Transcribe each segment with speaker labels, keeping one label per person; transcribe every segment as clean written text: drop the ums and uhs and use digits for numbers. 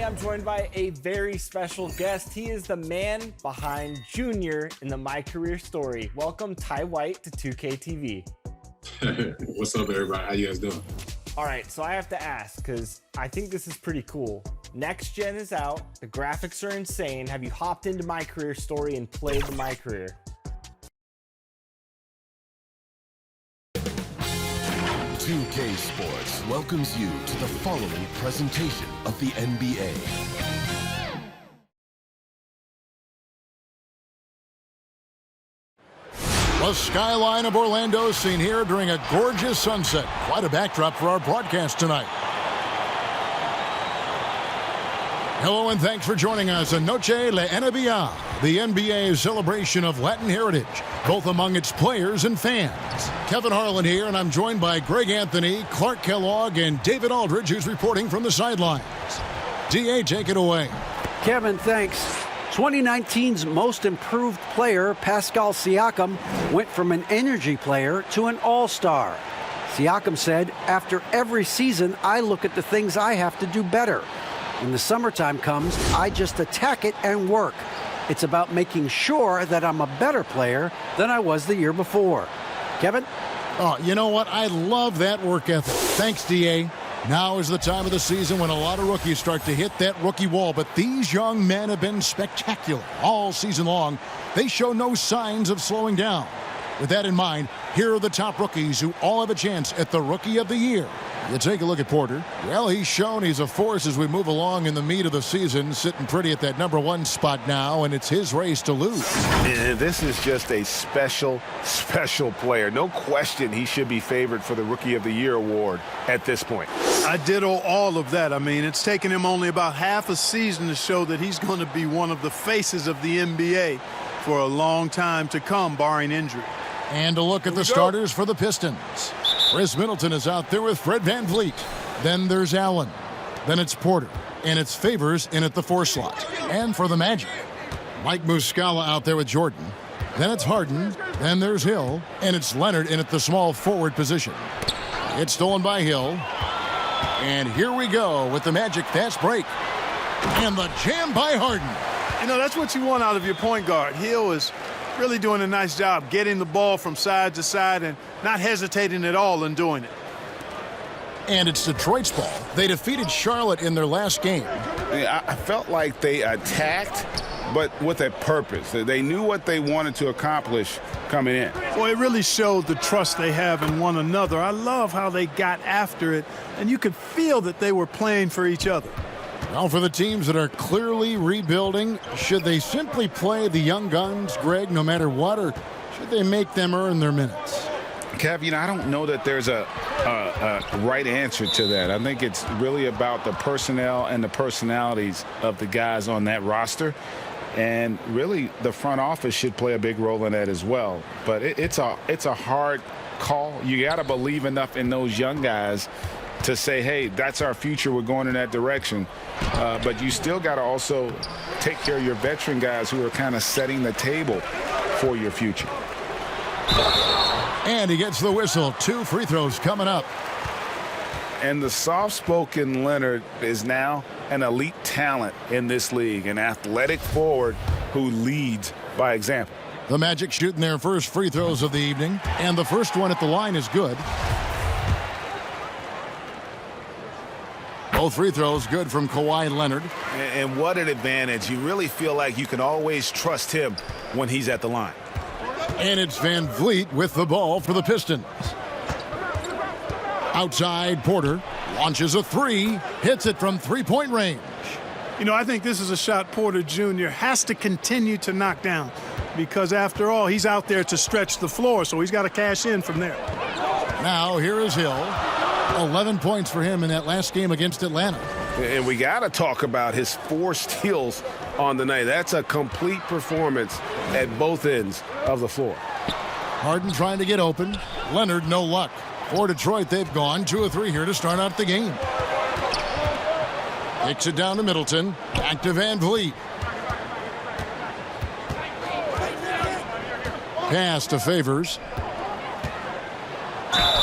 Speaker 1: I'm joined by a very special guest. He is the man behind Junior in the My Career Story. Welcome, Ty White, to 2K TV.
Speaker 2: What's up, everybody? How you guys doing?
Speaker 1: All right, so I have to ask, because I think this is pretty cool. Next Gen is out. The graphics are insane. Have you hopped into My Career Story and played the My Career?
Speaker 3: 2K Sports welcomes you to the following presentation of the NBA.
Speaker 4: The skyline of Orlando seen here during a gorgeous sunset. Quite a backdrop for our broadcast tonight. Hello and thanks for joining us on Noche la IGNBA, the NBA's celebration of Latin heritage, both among its players and fans. Kevin Harlan here, and I'm joined by Greg Anthony, Clark Kellogg, and David Aldridge, who's reporting from the sidelines. DA, take it away.
Speaker 5: Kevin, thanks. 2019's most improved player, Pascal Siakam, went from an energy player to an all-star. Siakam said, "After every season, I look at the things I have to do better. When the summertime comes, I just attack it and work. It's about making sure that I'm a better player than I was the year before." Kevin?
Speaker 4: Oh, you know what? I love that work ethic. Thanks, DA. Now is the time of the season when a lot of rookies start to hit that rookie wall, but these young men have been spectacular all season long. They show no signs of slowing down. With that in mind, here are the top rookies who all have a chance at the Rookie of the Year. You take a look at Porter. Well, he's shown he's a force as we move along in the meat of the season, sitting pretty at that #1 spot now, and it's his race to lose.
Speaker 6: And this is just a special player. No question he should be favored for the Rookie of the Year award at this point.
Speaker 7: I ditto all of that. I mean, it's taken him only about half a season to show that he's going to be one of the faces of the NBA for a long time to come, barring injury.
Speaker 4: And a look at the starters for the Pistons. Chris Middleton is out there with Fred VanVleet. Then there's Allen. Then it's Porter. And it's Favors in at the 4 slot. And for the Magic, Mike Muscala out there with Jordan. Then it's Harden. Then there's Hill. And it's Leonard in at the small forward position. It's stolen by Hill. And here we go with the Magic fast break. And the jam by Harden.
Speaker 7: You know, that's what you want out of your point guard. Hill is really doing a nice job getting the ball from side to side and not hesitating at all in doing it.
Speaker 4: And it's Detroit's ball. They defeated Charlotte in their last game.
Speaker 6: I felt like they attacked, but with a purpose. They knew what they wanted to accomplish coming in.
Speaker 7: Well, it really showed the trust they have in one another. I love how they got after it, and you could feel that they were playing for each other.
Speaker 4: Well, for the teams that are clearly rebuilding, should they simply play the young guns, Greg, no matter what, or should they make them earn their minutes?
Speaker 6: Kev, you know, I don't know that there's a right answer to that. I think it's really about the personnel and the personalities of the guys on that roster. And really, the front office should play a big role in that as well. But it's a hard call. You got to believe enough in those young guys to say, hey, that's our future, we're going in that direction. But you still got to also take care of your veteran guys who are kind of setting the table for your future.
Speaker 4: And he gets the whistle. 2 free throws coming up.
Speaker 6: And the soft-spoken Leonard is now an elite talent in this league, an athletic forward who leads by example.
Speaker 4: The Magic shooting their first free throws of the evening, and the first one at the line is good. Both free throws good from Kawhi Leonard.
Speaker 6: And what an advantage. You really feel like you can always trust him when he's at the line.
Speaker 4: And it's VanVleet with the ball for the Pistons. Outside, Porter launches a 3, hits it from 3-point range.
Speaker 7: You know, I think this is a shot Porter Jr. has to continue to knock down because, after all, he's out there to stretch the floor, so he's got to cash in from there.
Speaker 4: Now here is Hill. 11 points for him in that last game against Atlanta.
Speaker 6: And we got to talk about his 4 steals on the night. That's a complete performance at both ends of the floor.
Speaker 4: Harden trying to get open. Leonard, no luck. For Detroit, they've gone 2 of 3 here to start out the game. Kicks it down to Middleton. Back to VanVleet. Pass to Favors.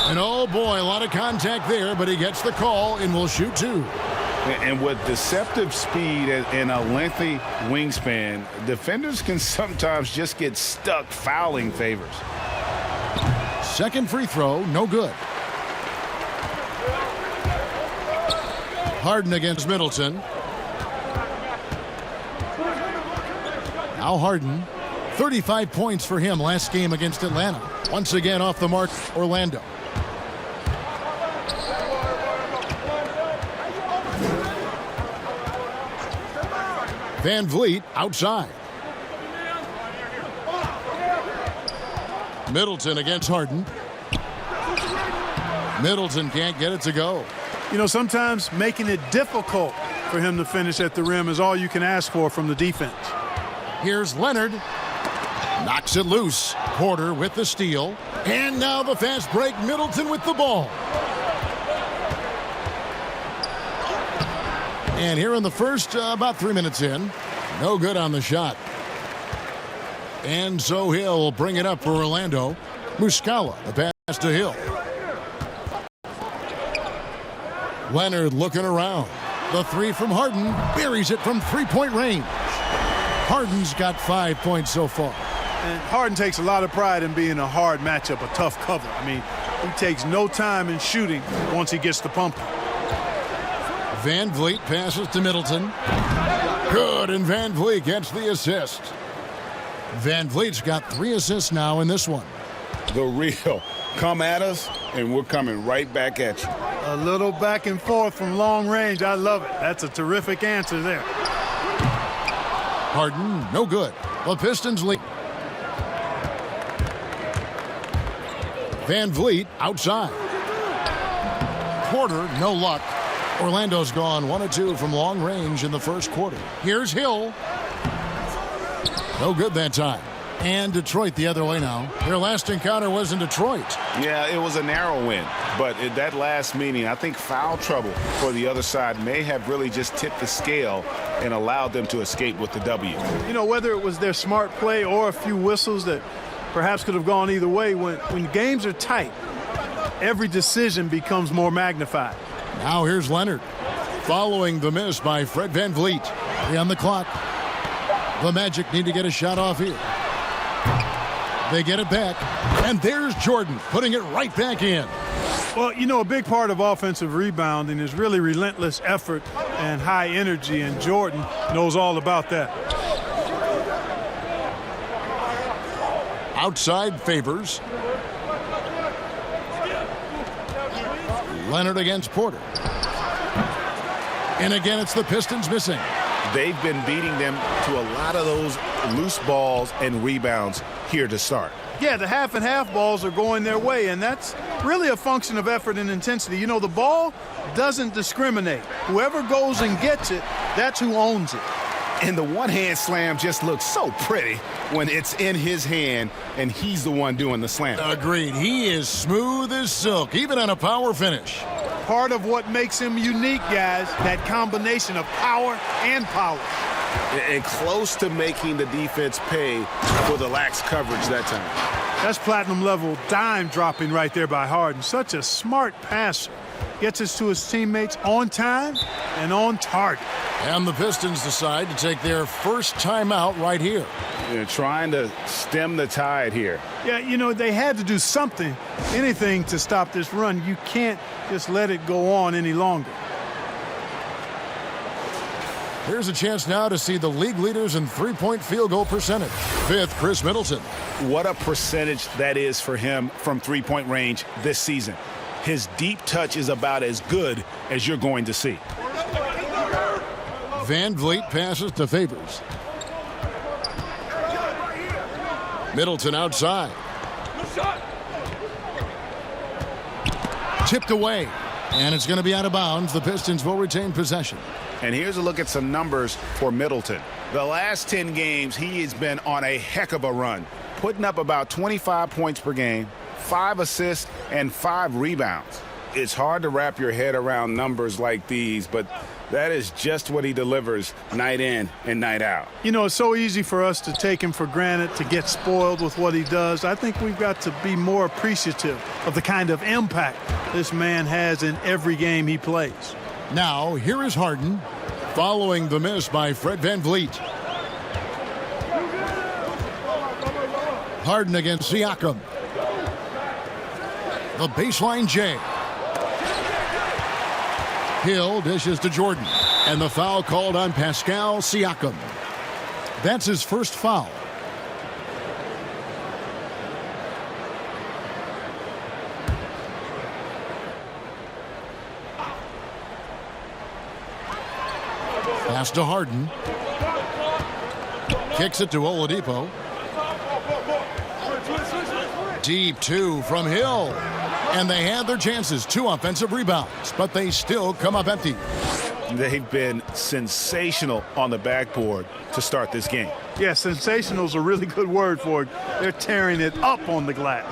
Speaker 4: And oh boy, a lot of contact there, but he gets the call and will shoot 2.
Speaker 6: And with deceptive speed and a lengthy wingspan, defenders can sometimes just get stuck fouling favors.
Speaker 4: Second free throw, no good. Harden against Middleton. Now Harden. 35 points for him last game against Atlanta. Once again off the mark, Orlando. Van Vliet outside. Middleton against Harden. Middleton can't get it to go.
Speaker 7: You know, sometimes making it difficult for him to finish at the rim is all you can ask for from the defense.
Speaker 4: Here's Leonard. Knocks it loose. Porter with the steal. And now the fast break. Middleton with the ball. And here in the first, about 3 minutes in, no good on the shot. And so Hill will bring it up for Orlando. Muscala, the pass to Hill. Leonard looking around. The three from Harden. Buries it from three-point range. Harden's got 5 points so far.
Speaker 7: And Harden takes a lot of pride in being a hard matchup, a tough cover. I mean, he takes no time in shooting once he gets the pump.
Speaker 4: Van Vliet passes to Middleton. Good, and Van Vliet gets the assist. Van Vliet's got 3 assists now in this one.
Speaker 6: The real. Come at us, and we're coming right back at you.
Speaker 7: A little back and forth from long range. I love it. That's a terrific answer there.
Speaker 4: Harden, no good. The Pistons lead. Van Vliet outside. Porter, no luck. Orlando's gone 1 of 2 from long range in the first quarter. Here's Hill. No good that time. And Detroit the other way now. Their last encounter was in Detroit.
Speaker 6: Yeah, it was a narrow win. But at that last meeting, I think foul trouble for the other side may have really just tipped the scale and allowed them to escape with the W.
Speaker 7: You know, whether it was their smart play or a few whistles that perhaps could have gone either way, when games are tight, every decision becomes more magnified.
Speaker 4: Now here's Leonard. Following the miss by Fred Van Vliet. 3 on the clock. The Magic need to get a shot off here. They get it back. And there's Jordan putting it right back in.
Speaker 7: Well, you know, a big part of offensive rebounding is really relentless effort and high energy, and Jordan knows all about that.
Speaker 4: Outside Favors. Leonard against Porter. And again, it's the Pistons missing.
Speaker 6: They've been beating them to a lot of those loose balls and rebounds here to start.
Speaker 7: Yeah, the half and half balls are going their way, and that's really a function of effort and intensity. You know, the ball doesn't discriminate. Whoever goes and gets it, that's who owns it.
Speaker 6: And the one-hand slam just looks so pretty when it's in his hand and he's the one doing the slam.
Speaker 4: Agreed. He is smooth as silk, even on a power finish.
Speaker 7: Part of what makes him unique, guys, that combination of power and power.
Speaker 6: And close to making the defense pay for the lax coverage that time.
Speaker 7: That's platinum-level dime dropping right there by Harden. Such a smart passer. Gets us to his teammates on time and on target.
Speaker 4: And the Pistons decide to take their first timeout right here.
Speaker 6: They're trying to stem the tide here.
Speaker 7: Yeah, you know, they had to do something, anything to stop this run. You can't just let it go on any longer.
Speaker 4: Here's a chance now to see the league leaders in three-point field goal percentage. 5th, Chris Middleton.
Speaker 6: What a percentage that is for him from three-point range this season. His deep touch is about as good as you're going to see.
Speaker 4: Van Vliet passes to Favors. Middleton outside. Tipped away. And it's going to be out of bounds. The Pistons will retain possession.
Speaker 6: And here's a look at some numbers for Middleton. The last 10 games, he has been on a heck of a run, putting up about 25 points per game, 5 assists, and 5 rebounds. It's hard to wrap your head around numbers like these, but that is just what he delivers night in and night out.
Speaker 7: You know, it's so easy for us to take him for granted, to get spoiled with what he does. I think we've got to be more appreciative of the kind of impact this man has in every game he plays.
Speaker 4: Now, here is Harden, following the miss by Fred VanVleet. Harden against Siakam. The baseline J. Hill dishes to Jordan. And the foul called on Pascal Siakam. That's his first foul. Pass to Harden. Kicks it to Oladipo. Deep two from Hill. And they had their chances. 2 offensive rebounds, but they still come up empty.
Speaker 6: They've been sensational on the backboard to start this game.
Speaker 7: Yeah, sensational is a really good word for it. They're tearing it up on the glass.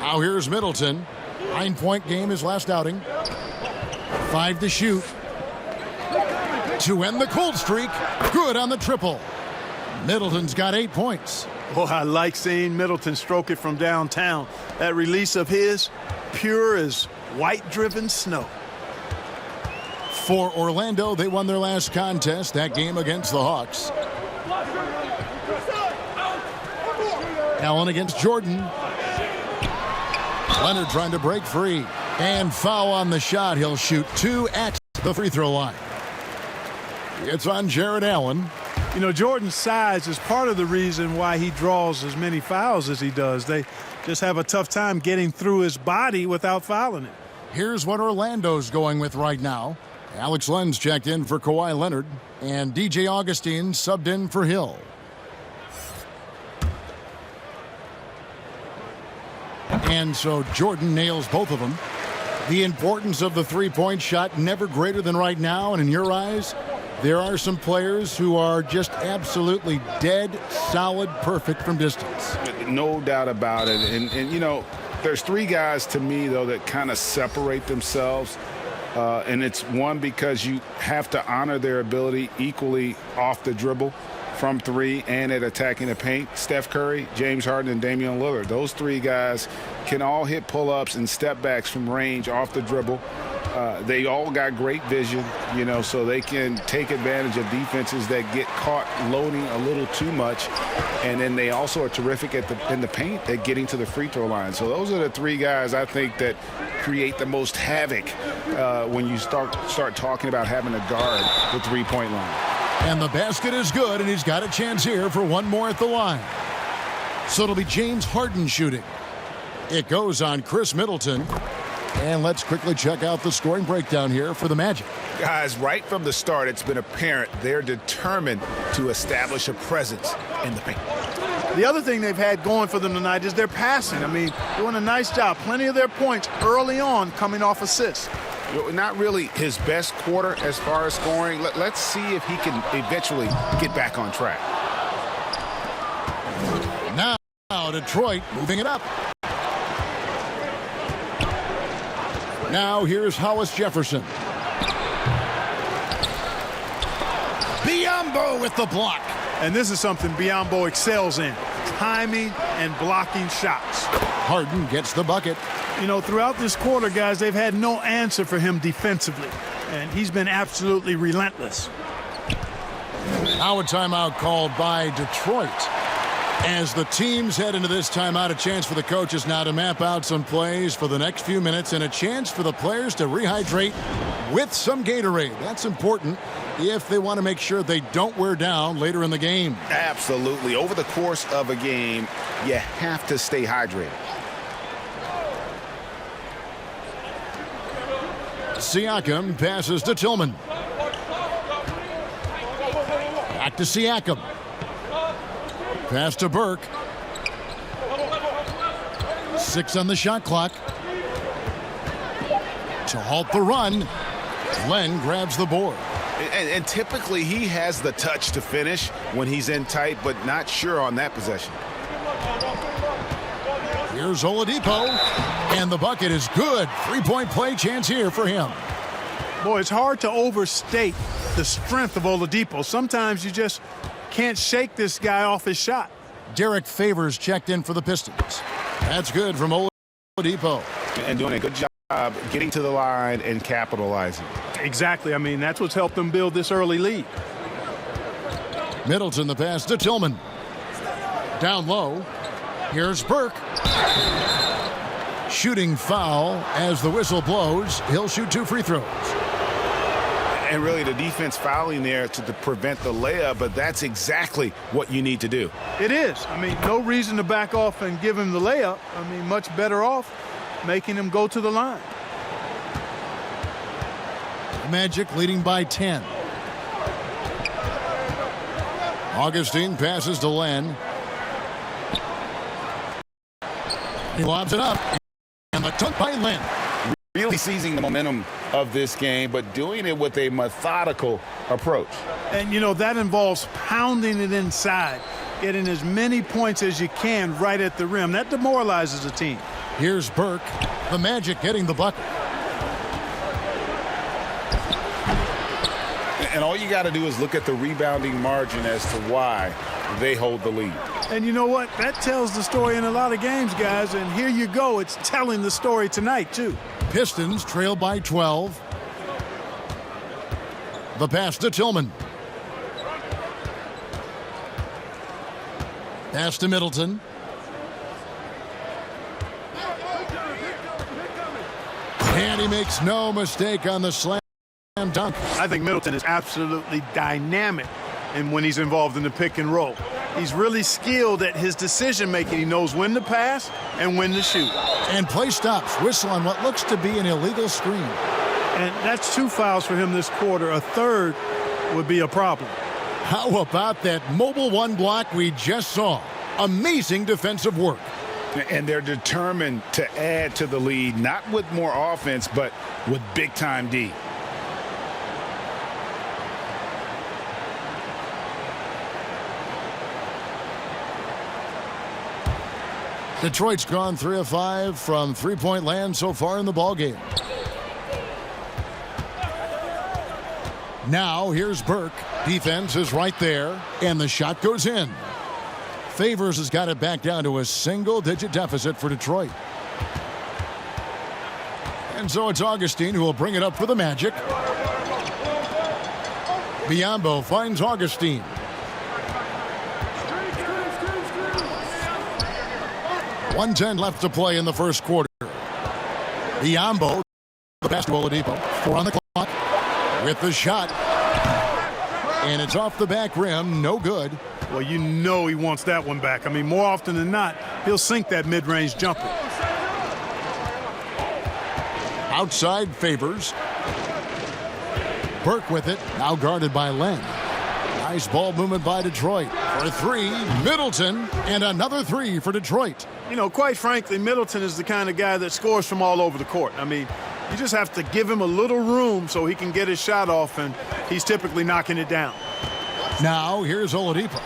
Speaker 4: Now here's Middleton. 9-point game his last outing. 5 to shoot. To end the cold streak. Good on the triple. Middleton's got 8 points.
Speaker 7: Boy, I like seeing Middleton stroke it from downtown. That release of his, pure as white-driven snow.
Speaker 4: For Orlando, they won their last contest, that game against the Hawks. Allen against Jordan. Leonard trying to break free. And foul on the shot. He'll shoot 2 at the free throw line. It's on Jared Allen.
Speaker 7: You know, Jordan's size is part of the reason why he draws as many fouls as he does. They just have a tough time getting through his body without fouling it.
Speaker 4: Here's what Orlando's going with right now. Alex Len's checked in for Kawhi Leonard, and DJ Augustine subbed in for Hill. And so Jordan nails both of them. The importance of the three-point shot never greater than right now, and in your eyes, there are some players who are just absolutely dead, solid, perfect from distance.
Speaker 6: No doubt about it. And you know, there's 3 guys to me, though, that kind of separate themselves. And it's one, because you have to honor their ability equally off the dribble from 3 and at attacking the paint. Steph Curry, James Harden, and Damian Lillard. Those 3 guys can all hit pull-ups and step backs from range off the dribble. They all got great vision, you know, so they can take advantage of defenses that get caught loading a little too much. And then they also are terrific in the paint at getting to the free throw line. So those are the 3 guys I think that create the most havoc when you start talking about having a guard the three-point line.
Speaker 4: And the basket is good, and he's got a chance here for one more at the line. So it'll be James Harden shooting. It goes on Chris Middleton. And let's quickly check out the scoring breakdown here for the Magic.
Speaker 6: Guys, right from the start, it's been apparent they're determined to establish a presence in the paint.
Speaker 7: The other thing they've had going for them tonight is their passing. I mean, doing a nice job. Plenty of their points early on coming off assists.
Speaker 6: Not really his best quarter as far as scoring. Let's see if he can eventually get back on track.
Speaker 4: Now Detroit moving it up. Now here's Hollis Jefferson. Biyombo with the block.
Speaker 7: And this is something Biyombo excels in. Timing and blocking shots.
Speaker 4: Harden gets the bucket.
Speaker 7: You know, throughout this quarter, guys, they've had no answer for him defensively. And he's been absolutely relentless.
Speaker 4: Now a timeout called by Detroit. As the teams head into this timeout, a chance for the coaches now to map out some plays for the next few minutes and a chance for the players to rehydrate with some Gatorade. That's important if they want to make sure they don't wear down later in the game.
Speaker 6: Absolutely. Over the course of a game, you have to stay hydrated.
Speaker 4: Siakam passes to Tillman. Back to Siakam. Pass to Burke. 6 on the shot clock. To halt the run, Len grabs the board.
Speaker 6: And typically he has the touch to finish when he's in tight, but not sure on that possession.
Speaker 4: Here's Oladipo, and the bucket is good. 3-point play chance here for him.
Speaker 7: Boy, it's hard to overstate the strength of Oladipo. Sometimes you just can't shake this guy off his shot.
Speaker 4: Derek Favors checked in for the Pistons. That's good from Oladipo.
Speaker 6: And doing a good job getting to the line and capitalizing.
Speaker 7: Exactly. I mean, that's what's helped them build this early lead.
Speaker 4: Middleton the pass to Tillman. Down low. Here's Burke. Shooting foul as the whistle blows. He'll shoot 2 free throws.
Speaker 6: And really the defense fouling there to prevent the layup, but that's exactly what you need to do.
Speaker 7: It is. I mean, no reason to back off and give him the layup. I mean, much better off making him go to the line.
Speaker 4: Magic leading by 10. Augustine passes to Len. He lobs it up. And the dunk by Len.
Speaker 6: Really seizing the momentum of this game, but doing it with a methodical approach.
Speaker 7: And, you know, that involves pounding it inside, getting as many points as you can right at the rim. That demoralizes a team.
Speaker 4: Here's Burke. The Magic getting the bucket.
Speaker 6: And all you got to do is look at the rebounding margin as to why they hold the lead.
Speaker 7: And you know what? That tells the story in a lot of games, guys. And here you go. It's telling the story tonight, too.
Speaker 4: Pistons trail by 12. The pass to Tillman. Pass to Middleton. And he makes no mistake on the slam dunk.
Speaker 7: I think Middleton is absolutely dynamic and when he's involved in the pick and roll. He's really skilled at his decision making. He knows when to pass and when to shoot.
Speaker 4: And play stops. Whistle on what looks to be an illegal screen.
Speaker 7: And that's 2 fouls for him this quarter. A third would be a problem.
Speaker 4: How about that mobile 1 block we just saw? Amazing defensive work.
Speaker 6: And they're determined to add to the lead, not with more offense, but with big-time D.
Speaker 4: Detroit's gone 3 of 5 from three-point land so far in the ballgame. Now here's Burke. Defense is right there, and the shot goes in. Favors has got it back down to a single-digit deficit for Detroit. And so it's Augustine who will bring it up for the Magic. Biyombo finds Augustine. .110 left to play in the first quarter. Biyombo, the pass to Oladipo. 4 on the clock. With the shot. And it's off the back rim. No good.
Speaker 7: Well, you know he wants that one back. I mean, more often than not, he'll sink that mid-range jumper.
Speaker 4: Outside Favors. Burke with it. Now guarded by Len. Nice ball movement by Detroit. For 3, Middleton. And another 3 for Detroit.
Speaker 7: You know, quite frankly, Middleton is the kind of guy that scores from all over the court. I mean, you just have to give him a little room so he can get his shot off, and he's typically knocking it down.
Speaker 4: Now, here's Oladipo.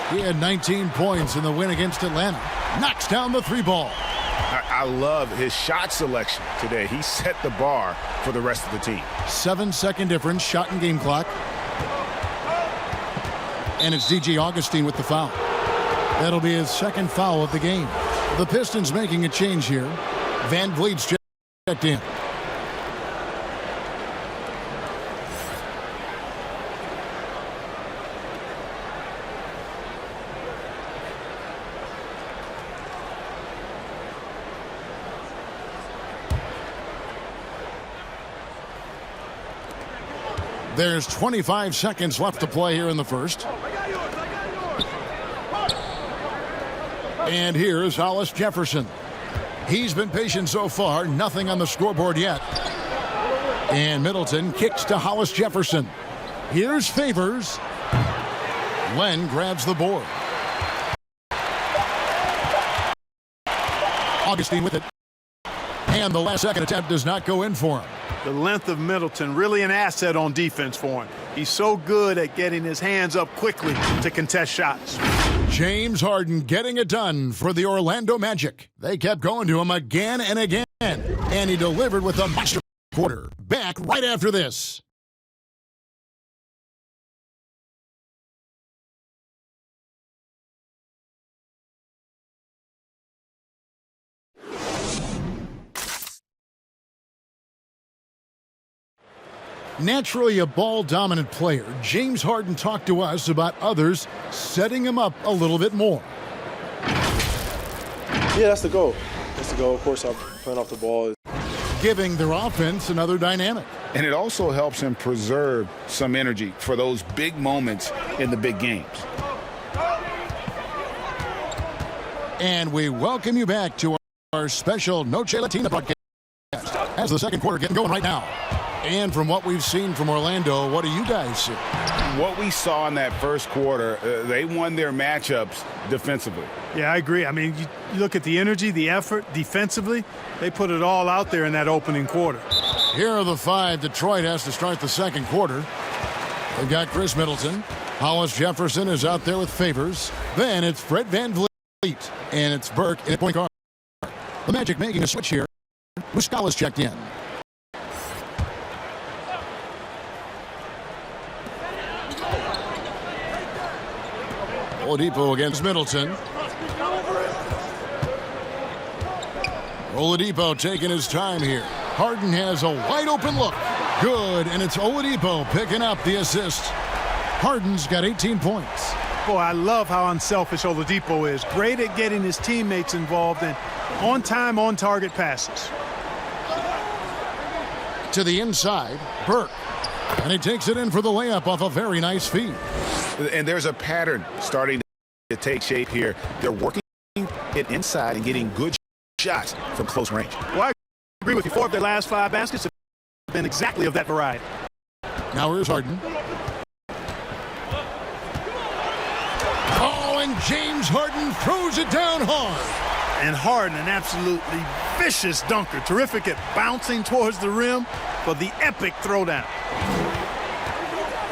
Speaker 4: He had 19 points in the win against Atlanta. Knocks down the 3 ball.
Speaker 6: I love his shot selection today. He set the bar for the rest of the team.
Speaker 4: 7-second difference, shot and game clock. And it's DJ Augustine with the foul. That'll be his 2nd foul of the game. The Pistons making a change here. Van Vliet's checked in. There's 25 seconds left to play here in the first. And here's Hollis Jefferson. He's been patient so far. Nothing on the scoreboard yet. And Middleton kicks to Hollis Jefferson. Here's Favors. Len grabs the board. Augustine with it. And the last second attempt does not go in for him.
Speaker 7: The length of Middleton, really an asset on defense for him. He's so good at getting his hands up quickly to contest shots.
Speaker 4: James Harden getting it done for the Orlando Magic. They kept going to him again and again. And he delivered with a monster quarter. Back right after this. Naturally a ball-dominant player, James Harden talked to us about others setting him up a little bit more.
Speaker 8: Yeah, that's the goal. That's the goal. Of course, I'm playing off the ball.
Speaker 4: Giving their offense another dynamic.
Speaker 6: And it also helps him preserve some energy for those big moments in the big games.
Speaker 4: And we welcome you back to our special Noche Latina podcast as the second quarter getting going right now. And from what we've seen from Orlando, what do you guys see?
Speaker 6: What we saw in that first quarter, they won their matchups defensively.
Speaker 7: Yeah, I agree. I mean, you look at the energy, the effort, defensively, they put it all out there in that opening quarter.
Speaker 4: Here are the five Detroit has to start the second quarter. They've got Chris Middleton. Hollis Jefferson is out there with Favors. Then it's Fred VanVleet. And it's Burke at point guard. The Magic making a switch here. Muscala's checked in. Oladipo against Middleton. Oladipo taking his time here. Harden has a wide open look. Good, and it's Oladipo picking up the assist. Harden's got 18 points.
Speaker 7: Boy, I love how unselfish Oladipo is. Great at getting his teammates involved in on-time, on-target passes.
Speaker 4: To the inside, Burke. And he takes it in for the layup off a very nice feed.
Speaker 6: And there's a pattern starting to take shape here. They're working it inside and getting good shots from close range.
Speaker 7: Well, I agree with you. 4 of their last 5 baskets have been exactly of that variety.
Speaker 4: Now here's Harden. Oh, and James Harden throws it down hard.
Speaker 7: And Harden, an absolutely vicious dunker. Terrific at bouncing towards the rim for the epic throwdown.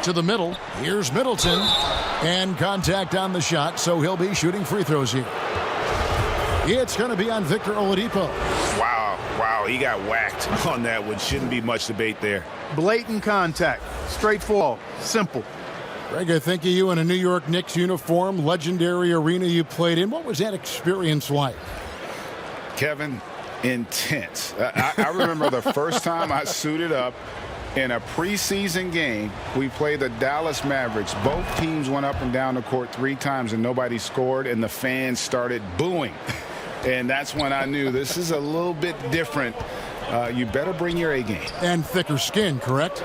Speaker 4: To the middle, here's Middleton. And contact on the shot, so he'll be shooting free throws here. It's going to be on Victor Oladipo.
Speaker 6: Wow, he got whacked on that one. Shouldn't be much debate there.
Speaker 7: Blatant contact. Straightforward. Simple.
Speaker 4: Greg, I think of you in a New York Knicks uniform, legendary arena you played in. What was that experience like?
Speaker 6: Kevin, intense. I remember the first time I suited up in a preseason game. We played the Dallas Mavericks. Both teams went up and down the court 3 times and nobody scored, and the fans started booing. And that's when I knew this is a little bit different. You better bring your A game.
Speaker 4: And thicker skin, correct?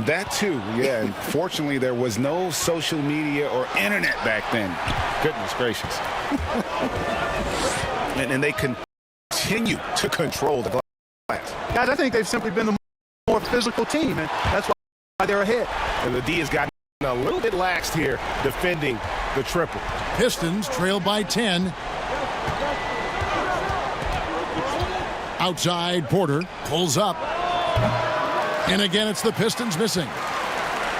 Speaker 6: That too, yeah. And fortunately, there was no social media or internet back then. Goodness gracious. and they continue to control the glass.
Speaker 7: Guys, I think they've simply been the more physical team, and that's why they're ahead.
Speaker 6: And the D has gotten a little bit laxed here defending the triple.
Speaker 4: Pistons trail by 10. Outside, Porter pulls up. And again, it's the Pistons missing.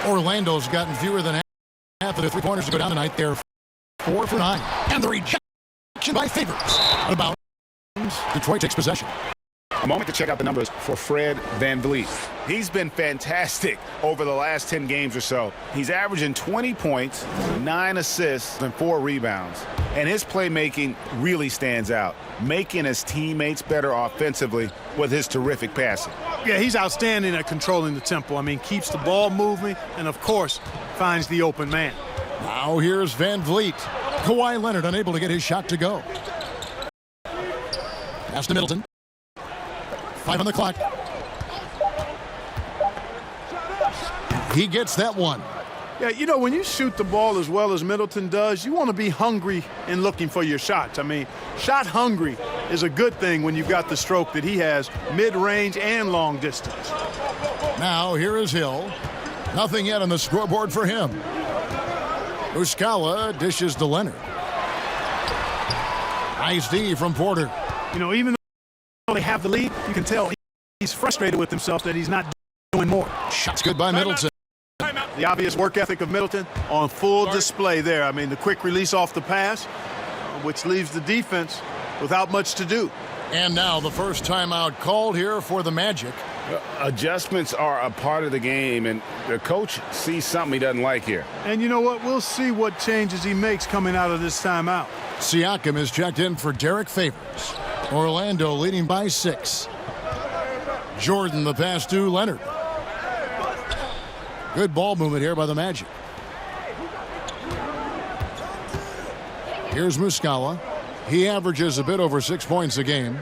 Speaker 4: Orlando's gotten fewer than half of the three-pointers to go down tonight. They're 4 for 9. And the rejection by Favors. Out of bounds. Detroit takes possession.
Speaker 6: A moment to check out the numbers for Fred VanVleet. He's been fantastic over the last 10 games or so. He's averaging 20 points, 9 assists, and 4 rebounds. And his playmaking really stands out, making his teammates better offensively with his terrific passing.
Speaker 7: Yeah, he's outstanding at controlling the tempo. I mean, keeps the ball moving and, of course, finds the open man.
Speaker 4: Now here's VanVleet. Kawhi Leonard unable to get his shot to go. Pass to Middleton. 5 on the clock. He gets that one.
Speaker 7: Yeah, you know, when you shoot the ball as well as Middleton does, you want to be hungry in looking for your shots. I mean, shot hungry is a good thing when you've got the stroke that he has, mid-range and long distance.
Speaker 4: Now here is Hill. Nothing yet on the scoreboard for him. Muscala dishes to Leonard. Nice D from Porter.
Speaker 7: You know, even though they have the lead, you can tell he's frustrated with himself that he's not doing more.
Speaker 4: Shots good by Middleton.
Speaker 7: The obvious work ethic of Middleton on full display there. I mean, the quick release off the pass, which leaves the defense without much to do.
Speaker 4: And now the first timeout called here for the Magic.
Speaker 6: Adjustments are a part of the game, and the coach sees something he doesn't like here.
Speaker 7: And you know what? We'll see what changes he makes coming out of this timeout.
Speaker 4: Siakam is checked in for Derek Favors. Orlando leading by 6. Jordan the pass to Leonard. Good ball movement here by the Magic. Here's Muscala. He averages a bit over 6 points a game.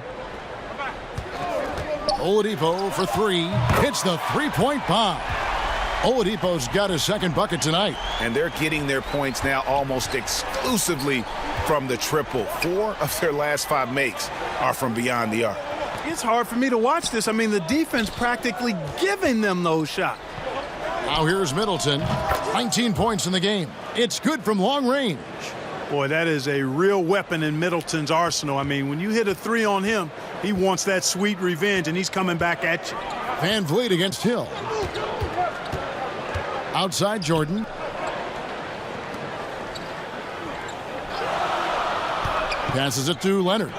Speaker 4: Oladipo for three. Hits the three-point bomb. Oladipo's got his second bucket tonight.
Speaker 6: And they're getting their points now almost exclusively from the triple. 4 of their last 5 makes are from beyond the arc.
Speaker 7: It's hard for me to watch this. I mean, the defense practically giving them those shots.
Speaker 4: Now here's Middleton. 19 points in the game. It's good from long range.
Speaker 7: Boy, that is a real weapon in Middleton's arsenal. I mean, when you hit a three on him, he wants that sweet revenge, and he's coming back at you.
Speaker 4: Van Vliet against Hill. Outside Jordan. Passes it to Leonard.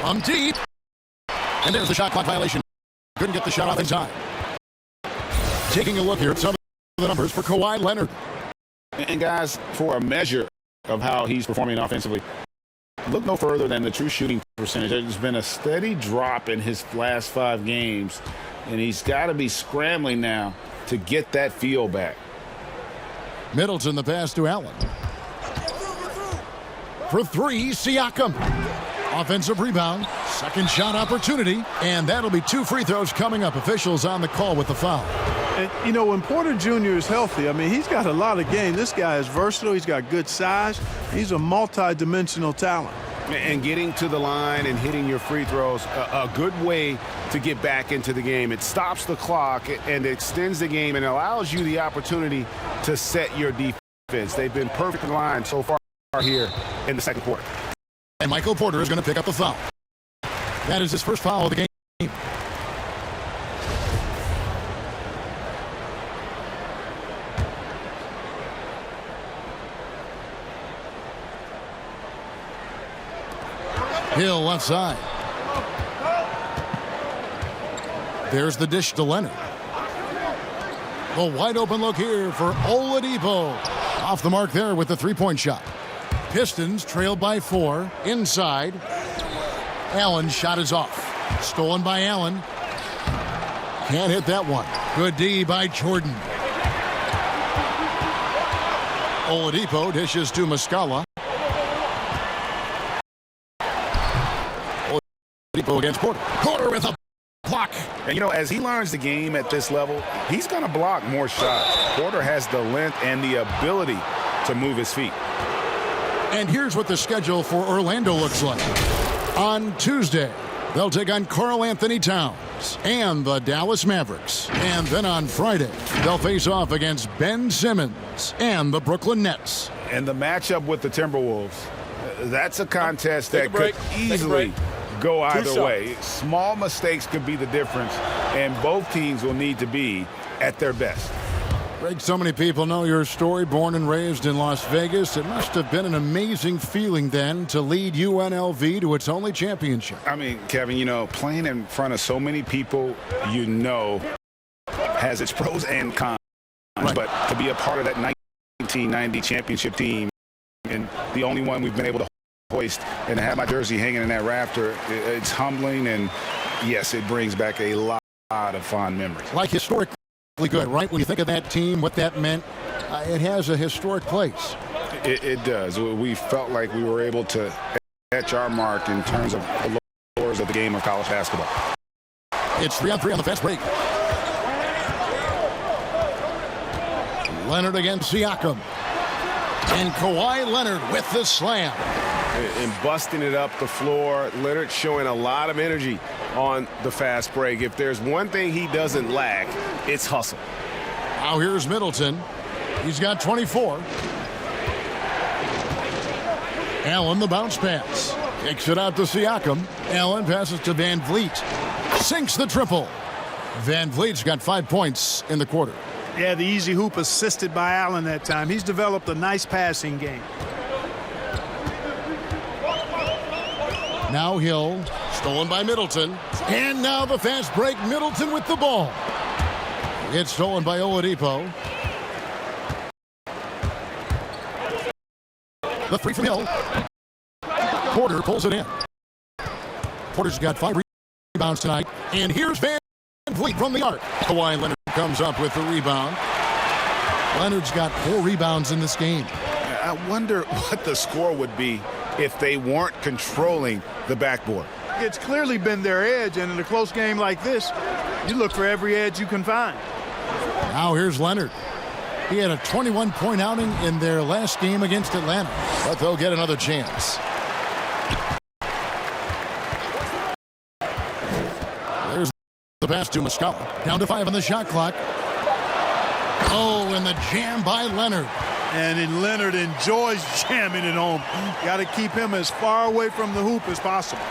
Speaker 4: From deep. And there's the shot clock violation. Couldn't get the shot off in time. Taking a look here at some of the numbers for Kawhi Leonard.
Speaker 6: And guys, for a measure of how he's performing offensively, look no further than the true shooting percentage. There's been a steady drop in his last 5 games, and he's got to be scrambling now to get that feel back.
Speaker 4: Middleton, the pass to Allen. For three, Siakam. Offensive rebound, second shot opportunity, and that'll be 2 free throws coming up. Officials on the call with the foul.
Speaker 7: And, you know, when Porter Jr. is healthy, I mean, he's got a lot of game. This guy is versatile. He's got good size. He's a multi-dimensional talent.
Speaker 9: And getting to the line and hitting your free throws, a good way to get back into the game. It stops the clock and extends the game and allows you the opportunity to set your defense. They've been perfect in line so far here in the second quarter.
Speaker 4: And Michael Porter is going to pick up the foul. That is his first foul of the game. Hill left side. There's the dish to Leonard. A wide open look here for Oladipo. Off the mark there with the three-point shot. Pistons trailed by 4. Inside. Allen's shot is off. Stolen by Allen. Can't hit that one. Good D by Jordan. Oladipo dishes to Muscala. Oladipo against Porter. Porter with a block.
Speaker 6: And, you know, as he learns the game at this level, he's going to block more shots. Porter has the length and the ability to move his feet.
Speaker 4: And here's what the schedule for Orlando looks like. On Tuesday, they'll take on Karl Anthony Towns and the Dallas Mavericks. And then on Friday, they'll face off against Ben Simmons and the Brooklyn Nets.
Speaker 6: And the matchup with the Timberwolves, that's a contest that could easily go either way. Small mistakes could be the difference, and both teams will need to be at their best.
Speaker 4: Greg, so many people know your story. Born and raised in Las Vegas. It must have been an amazing feeling then to lead UNLV to its only championship.
Speaker 6: I mean, Kevin, you know, playing in front of so many people, you know, has its pros and cons. Right. But to be a part of that 1990 championship team and the only one we've been able to hoist and to have my jersey hanging in that rafter, it's humbling, and yes, it brings back a lot of fond memories.
Speaker 4: Like historically good, right? When you think of that team, what that meant, it has a historic place.
Speaker 6: It does. We felt like we were able to etch our mark in terms of the lures of the game of college basketball.
Speaker 4: It's 3-on-3 on the fast break. Leonard against Siakam. And Kawhi Leonard with the slam.
Speaker 9: And busting it up the floor. Leonard showing a lot of energy on the fast break. If there's one thing he doesn't lack, it's hustle.
Speaker 4: Now here's Middleton. He's got 24. Allen, the bounce pass. Kicks it out to Siakam. Allen passes to Van Vliet. Sinks the triple. Van Vliet's got 5 points in the quarter.
Speaker 7: Yeah, the easy hoop assisted by Allen that time. He's developed a nice passing game.
Speaker 4: Now Hill, stolen by Middleton. And now the fast break, Middleton with the ball. It's stolen by Oladipo. The three from Hill. Porter pulls it in. Porter's got 5 rebounds tonight. And here's Van Vliet from the arc. Kawhi Leonard comes up with the rebound. Leonard's got 4 rebounds in this game.
Speaker 6: I wonder what the score would be if they weren't controlling the backboard.
Speaker 7: It's clearly been their edge, and in a close game like this, you look for every edge you can find.
Speaker 4: Now here's Leonard. He had a 21-point outing in their last game against Atlanta, but they'll get another chance. There's the pass to Muscala. Down to 5 on the shot clock. Oh, and the jam by Leonard.
Speaker 7: And Leonard enjoys jamming it home. Got to keep him as far away from the hoop as possible.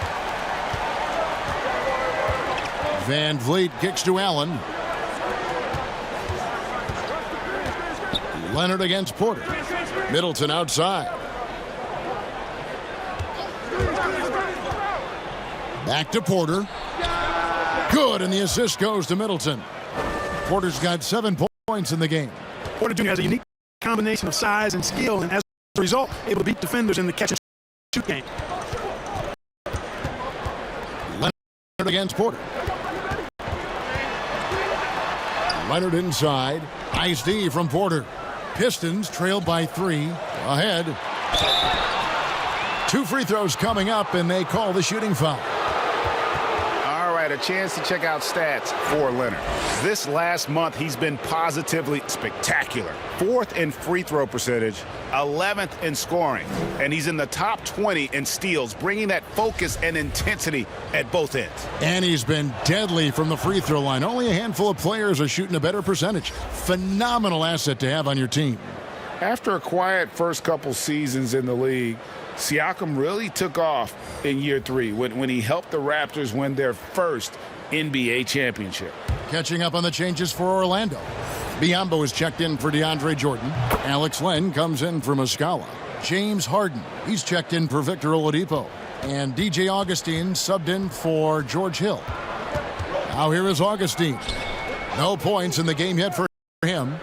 Speaker 4: Van Vliet kicks to Allen. Leonard against Porter. Middleton outside. Back to Porter. Good, and the assist goes to Middleton. Porter's got 7 points in the game.
Speaker 7: Porter Jr. has a unique combination of size and skill, and as a result, able to beat defenders in the catch and shoot game.
Speaker 4: Leonard against Porter. Leonard inside. Nice D from Porter. Pistons trailed by 3. Ahead. 2 free throws coming up, and they call the shooting foul.
Speaker 6: All right, a chance to check out stats for Leonard. This last month, he's been positively spectacular. 4th in free throw percentage, 11th in scoring, and he's in the top 20 in steals, bringing that focus and intensity at both ends.
Speaker 4: And he's been deadly from the free throw line. Only a handful of players are shooting a better percentage. Phenomenal asset to have on your team.
Speaker 6: After a quiet first couple seasons in the league, Siakam really took off in year 3 when he helped the Raptors win their first NBA championship.
Speaker 4: Catching up on the changes for Orlando. Biyombo is checked in for DeAndre Jordan. Alex Len comes in for Muscala. James Harden, he's checked in for Victor Oladipo. And DJ Augustine subbed in for George Hill. Now here is Augustine. No points in the game yet for him.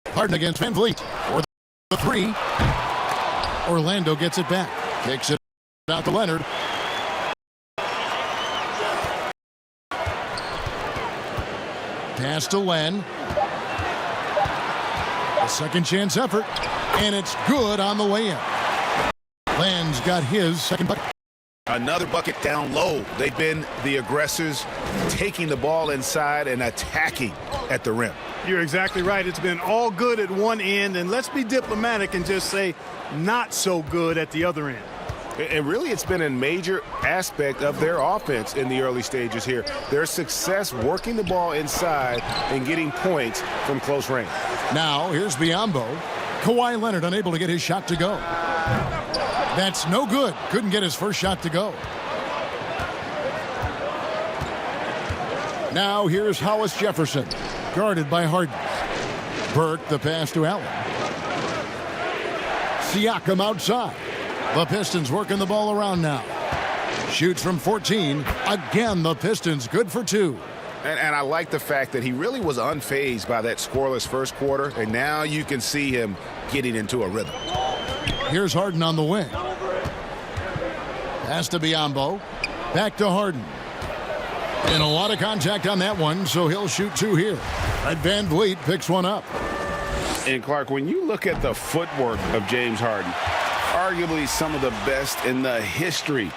Speaker 4: Harden against Van Vliet for the 3. Orlando gets it back. Kicks it out to Leonard. Pass to Len. A second chance effort. And it's good on the way in. Len's got his second bucket.
Speaker 6: Another bucket down low. They've been the aggressors, taking the ball inside and attacking at the rim.
Speaker 7: You're exactly right. It's been all good at one end, and let's be diplomatic and just say not so good at the other end.
Speaker 6: And really, it's been a major aspect of their offense in the early stages here. Their success working the ball inside and getting points from close range.
Speaker 4: Now, here's Biyombo. Kawhi Leonard unable to get his shot to go. That's no good. Couldn't get his first shot to go. Now, here's Hollis Jefferson. Guarded by Harden. Burke, the pass to Allen. Siakam outside. The Pistons working the ball around now. Shoots from 14. Again, the Pistons good for 2.
Speaker 6: And I like the fact that he really was unfazed by that scoreless first quarter, and now you can see him getting into a rhythm.
Speaker 4: Here's Harden on the wing. Pass to Biyombo. Back to Harden. And a lot of contact on that one, so he'll shoot 2 here. And Van Vliet picks one up.
Speaker 6: And Clark, when you look at the footwork of James Harden, arguably some of the best in the history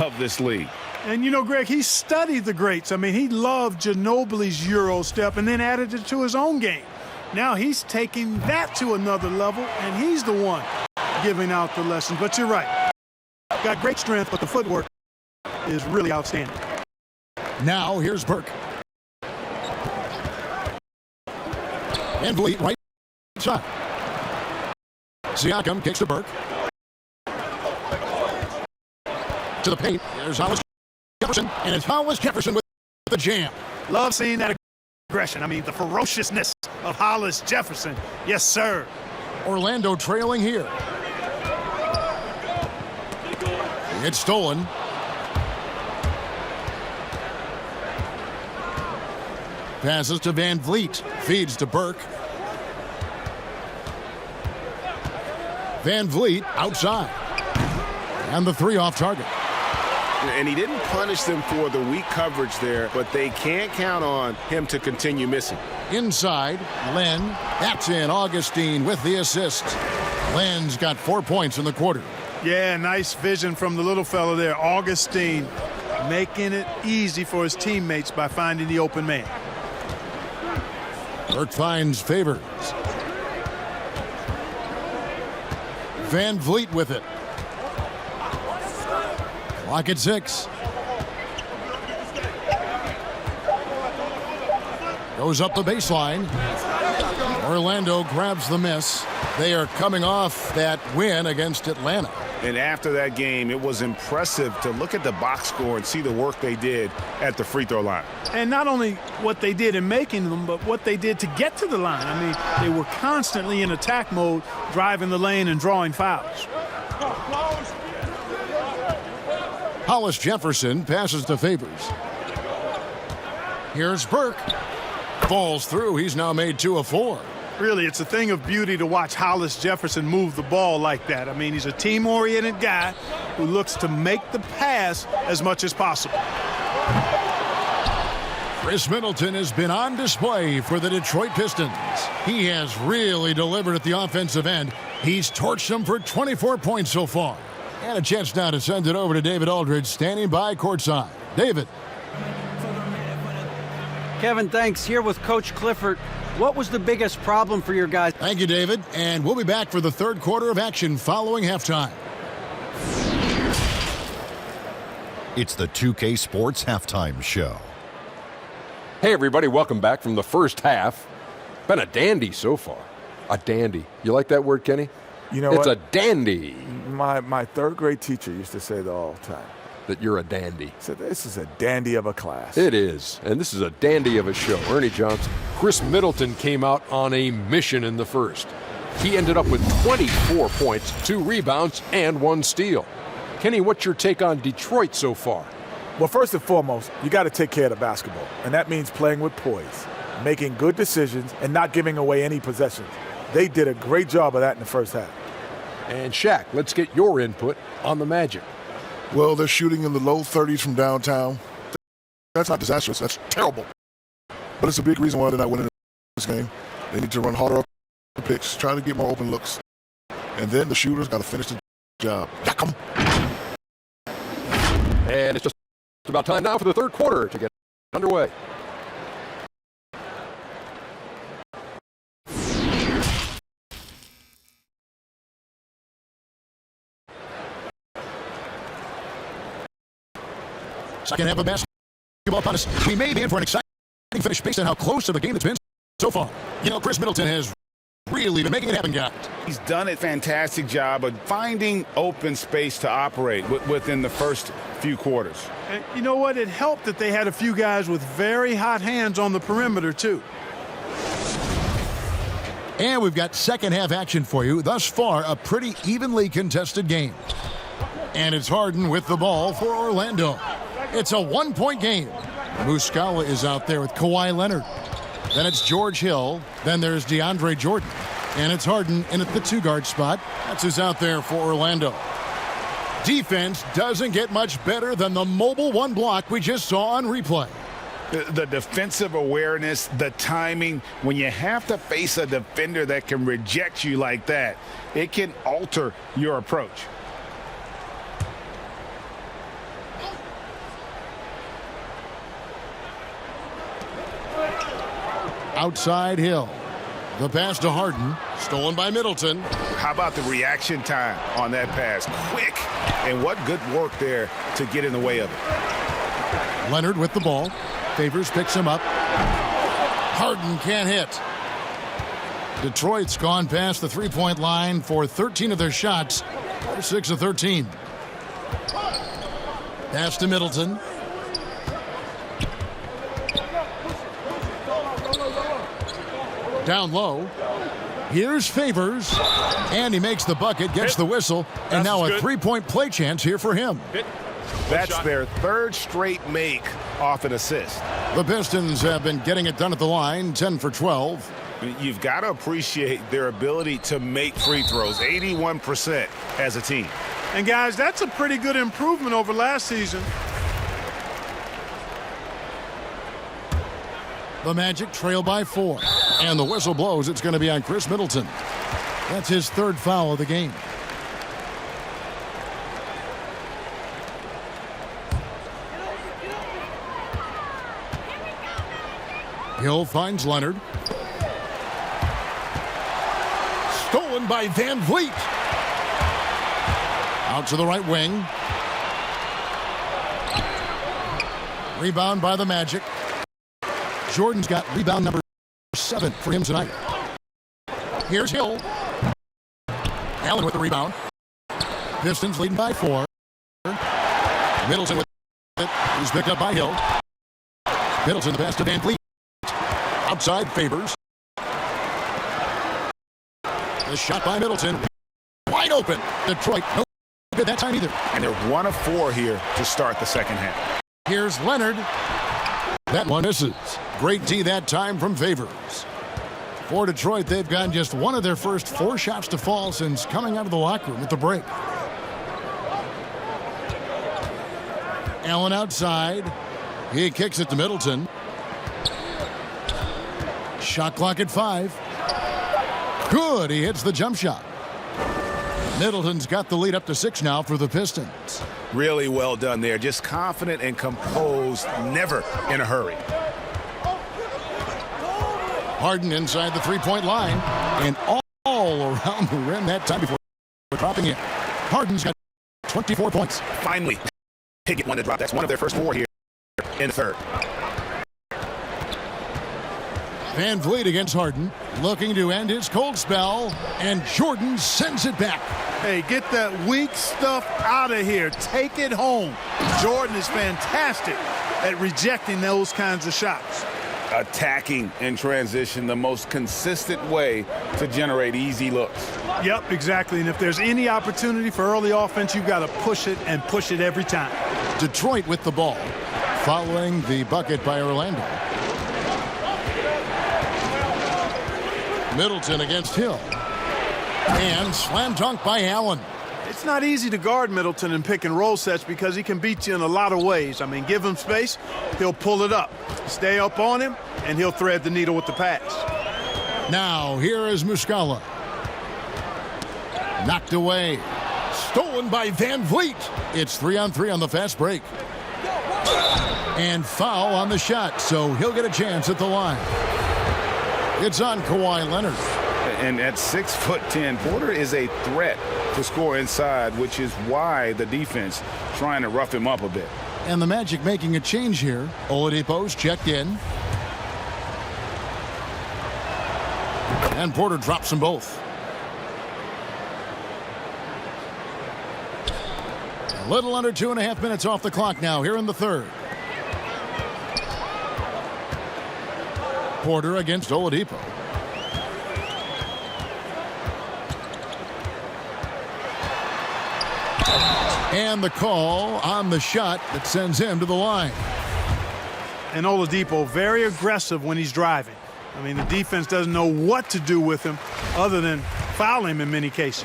Speaker 6: of this league.
Speaker 7: And you know, Greg, he studied the greats. I mean, he loved Ginobili's Euro step and then added it to his own game. Now he's taking that to another level, and he's the one giving out the lessons. But you're right. Got great strength, but the footwork is really outstanding.
Speaker 4: Now here's Burke. And Vliet right side. Siakam kicks to Burke. To the paint. There's Hollis Jefferson. And it's Hollis Jefferson with the jam.
Speaker 7: Love seeing that aggression. I mean, the ferociousness of Hollis Jefferson. Yes, sir.
Speaker 4: Orlando trailing here. It's stolen. Passes to Van Vliet. Feeds to Burke. Van Vliet outside. And the 3 off target.
Speaker 9: And he didn't punish them for the weak coverage there, but they can't count on him to continue missing.
Speaker 4: Inside, Len. That's in. Augustine with the assist. Len's got 4 points in the quarter.
Speaker 7: Yeah, nice vision from the little fellow there. Augustine making it easy for his teammates by finding the open man.
Speaker 4: Burke finds Favors. Van Vliet with it. Clock at 6. Goes up the baseline. Orlando grabs the miss. They are coming off that win against Atlanta.
Speaker 6: And after that game, it was impressive to look at the box score and see the work they did at the free throw line.
Speaker 7: And not only what they did in making them, but what they did to get to the line. I mean, they were constantly in attack mode, driving the lane and drawing fouls.
Speaker 4: Hollis Jefferson passes to Favors. Here's Burke. Falls through. He's now made 2 of 4.
Speaker 7: Really, it's a thing of beauty to watch Hollis Jefferson move the ball like that. I mean, he's a team-oriented guy who looks to make the pass as much as possible.
Speaker 4: Chris Middleton has been on display for the Detroit Pistons. He has really delivered at the offensive end. He's torched them for 24 points so far. And a chance now to send it over to David Aldridge, standing by courtside. David.
Speaker 5: Kevin, thanks. Here with Coach Clifford. What was the biggest problem for your guys?
Speaker 4: Thank you, David. And we'll be back for the third quarter of action following halftime.
Speaker 3: It's the 2K Sports Halftime Show.
Speaker 10: Hey, everybody. Welcome back from the first half. Been a dandy so far. A dandy. You like that word, Kenny?
Speaker 11: You know
Speaker 10: it's
Speaker 11: what?
Speaker 10: a dandy.
Speaker 11: My third grade teacher used to say that all the time.
Speaker 10: That you're a dandy.
Speaker 11: So this is a dandy of a class.
Speaker 10: It is. And this is a dandy of a show. Ernie Johnson. Chris Middleton came out on a mission in the first. He ended up with 24 points, 2 rebounds, and 1 steal. Kenny, what's your take on Detroit so far?
Speaker 11: Well, first and foremost, you got to take care of the basketball. And that means playing with poise, making good decisions, and not giving away any possessions. They did a great job of that in the first half.
Speaker 10: And Shaq, let's get your input on the Magic.
Speaker 12: Well, they're shooting in the low 30s from downtown. That's not disastrous. That's terrible. But it's a big reason why they're not winning this game. They need to run harder up the picks, try to get more open looks. And then the shooters got to finish the job. Yak 'em.
Speaker 10: And it's just about time now for the third quarter to get underway.
Speaker 4: Second half of basketball punters. We may be in for an exciting finish based on how close to the game it's been so far. You know, Chris Middleton has really been making it happen, guys.
Speaker 6: He's done a fantastic job of finding open space to operate within the first few quarters.
Speaker 7: And you know what? It helped that they had a few guys with very hot hands on the perimeter, too.
Speaker 4: And we've got second half action for you. Thus far, a pretty evenly contested game. And it's Harden with the ball for Orlando. It's a 1-point game. Muscala is out there with Kawhi Leonard. Then it's George Hill. Then there's DeAndre Jordan. And it's Harden in at the 2-guard spot. That's who's out there for Orlando. Defense doesn't get much better than the mobile 1 block we just saw on replay.
Speaker 6: The defensive awareness, the timing, when you have to face a defender that can reject you like that, it can alter your approach.
Speaker 4: Outside Hill. The pass to Harden. Stolen by Middleton.
Speaker 6: How about the reaction time on that pass? Quick. And what good work there to get in the way of it.
Speaker 4: Leonard with the ball. Favors picks him up. Harden can't hit. Detroit's gone past the 3-point line for 13 of their shots. They're 6 of 13. Pass to Middleton. Down low. Here's Favors. And he makes the bucket, gets the whistle, and now a 3-point play chance here for him.
Speaker 9: That's their third straight make off an assist.
Speaker 4: The Pistons have been getting it done at the line, 10 for 12.
Speaker 6: You've got to appreciate their ability to make free throws, 81% as a team.
Speaker 7: And, guys, that's a pretty good improvement over last season.
Speaker 4: The Magic trail by 4. And the whistle blows. It's going to be on Chris Middleton. That's his 3rd foul of the game. Hill finds Leonard. Stolen by Van Vliet. Out to the right wing. Rebound by the Magic. Jordan's got rebound number 7 for him tonight. Here's Hill. Allen with the rebound. Pistons leading by 4. Middleton with it. He's picked up by Hill. Middleton the pass to Van Vliet. Outside Favors. The shot by Middleton. Wide open. Detroit. No good that time either.
Speaker 6: And they're 1 of 4 here to start the second half.
Speaker 4: Here's Leonard. That one misses. Great D that time from Favors. For Detroit, they've gotten just 1 of their first 4 shots to fall since coming out of the locker room at the break. Allen outside. He kicks it to Middleton. Shot clock at 5. Good. He hits the jump shot. Middleton's got the lead up to 6 now for the Pistons.
Speaker 6: Really well done there. Just confident and composed, never in a hurry.
Speaker 4: Harden inside the 3-point line and all around the rim that time before dropping in. Harden's got 24 points.
Speaker 6: Finally, they get one to drop. That's 1 of their first 4 here in the 3rd.
Speaker 4: Van Vliet against Harden, looking to end his cold spell, and Jordan sends it back.
Speaker 7: Hey, get that weak stuff out of here. Take it home. Jordan is fantastic at rejecting those kinds of shots.
Speaker 6: Attacking in transition, the most consistent way to generate easy looks.
Speaker 7: Yep, exactly. And if there's any opportunity for early offense, you've got to push it and push it every time.
Speaker 4: Detroit with the ball, following the bucket by Orlando. Middleton against Hill. And slam dunk by Allen.
Speaker 7: It's not easy to guard Middleton in pick and roll sets because he can beat you in a lot of ways. I mean, give him space, he'll pull it up. Stay up on him, and he'll thread the needle with the pass.
Speaker 4: Now, here is Muscala. Knocked away. Stolen by Van Vliet. It's 3-on-3 on the fast break. And foul on the shot, so he'll get a chance at the line. It's on Kawhi Leonard.
Speaker 6: And at 6'10", Porter is a threat to score inside, which is why the defense trying to rough him up a bit.
Speaker 4: And the Magic making a change here. Oladipo's checked in. And Porter drops them both. A little under 2.5 minutes off the clock now here in the 3rd. Porter against Oladipo. And the call on the shot that sends him to the line.
Speaker 7: And Oladipo very aggressive when he's driving. I mean, the defense doesn't know what to do with him other than foul him in many cases.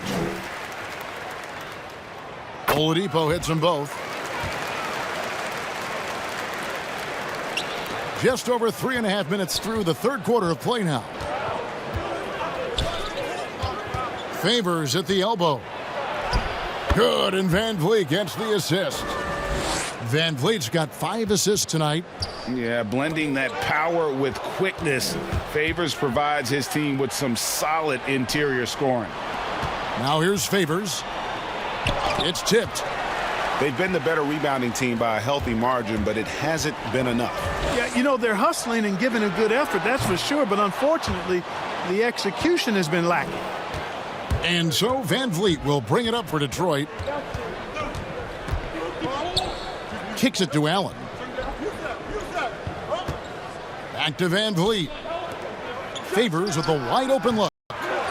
Speaker 4: Oladipo hits them both. Just over 3.5 minutes through the 3rd quarter of play now. Favors at the elbow. Good, and Van Vliet gets the assist. Van Vliet's got 5 assists tonight.
Speaker 6: Yeah, blending that power with quickness. Favors provides his team with some solid interior scoring.
Speaker 4: Now here's Favors. It's tipped.
Speaker 6: They've been the better rebounding team by a healthy margin, but it hasn't been enough.
Speaker 7: Yeah, you know, they're hustling and giving a good effort, that's for sure, but unfortunately, the execution has been lacking.
Speaker 4: And so Van Vliet will bring it up for Detroit. Kicks it to Allen. Back to Van Vliet. Favors with a wide open look.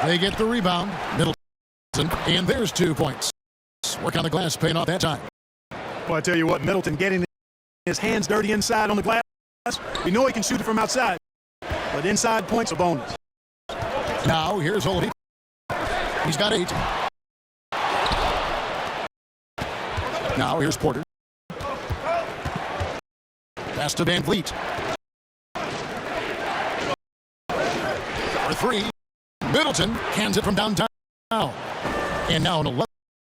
Speaker 4: They get the rebound. Middleton, and there's 2 points. Work on the glass, paying off that time.
Speaker 7: Well, I tell you what, Middleton getting his hands dirty inside on the glass. We know he can shoot it from outside, but inside points a bonus.
Speaker 4: Now here's Oladipo. He's got 8. Now here's Porter. Pass to Van Vliet. For 3. Middleton cans it from downtown. And now an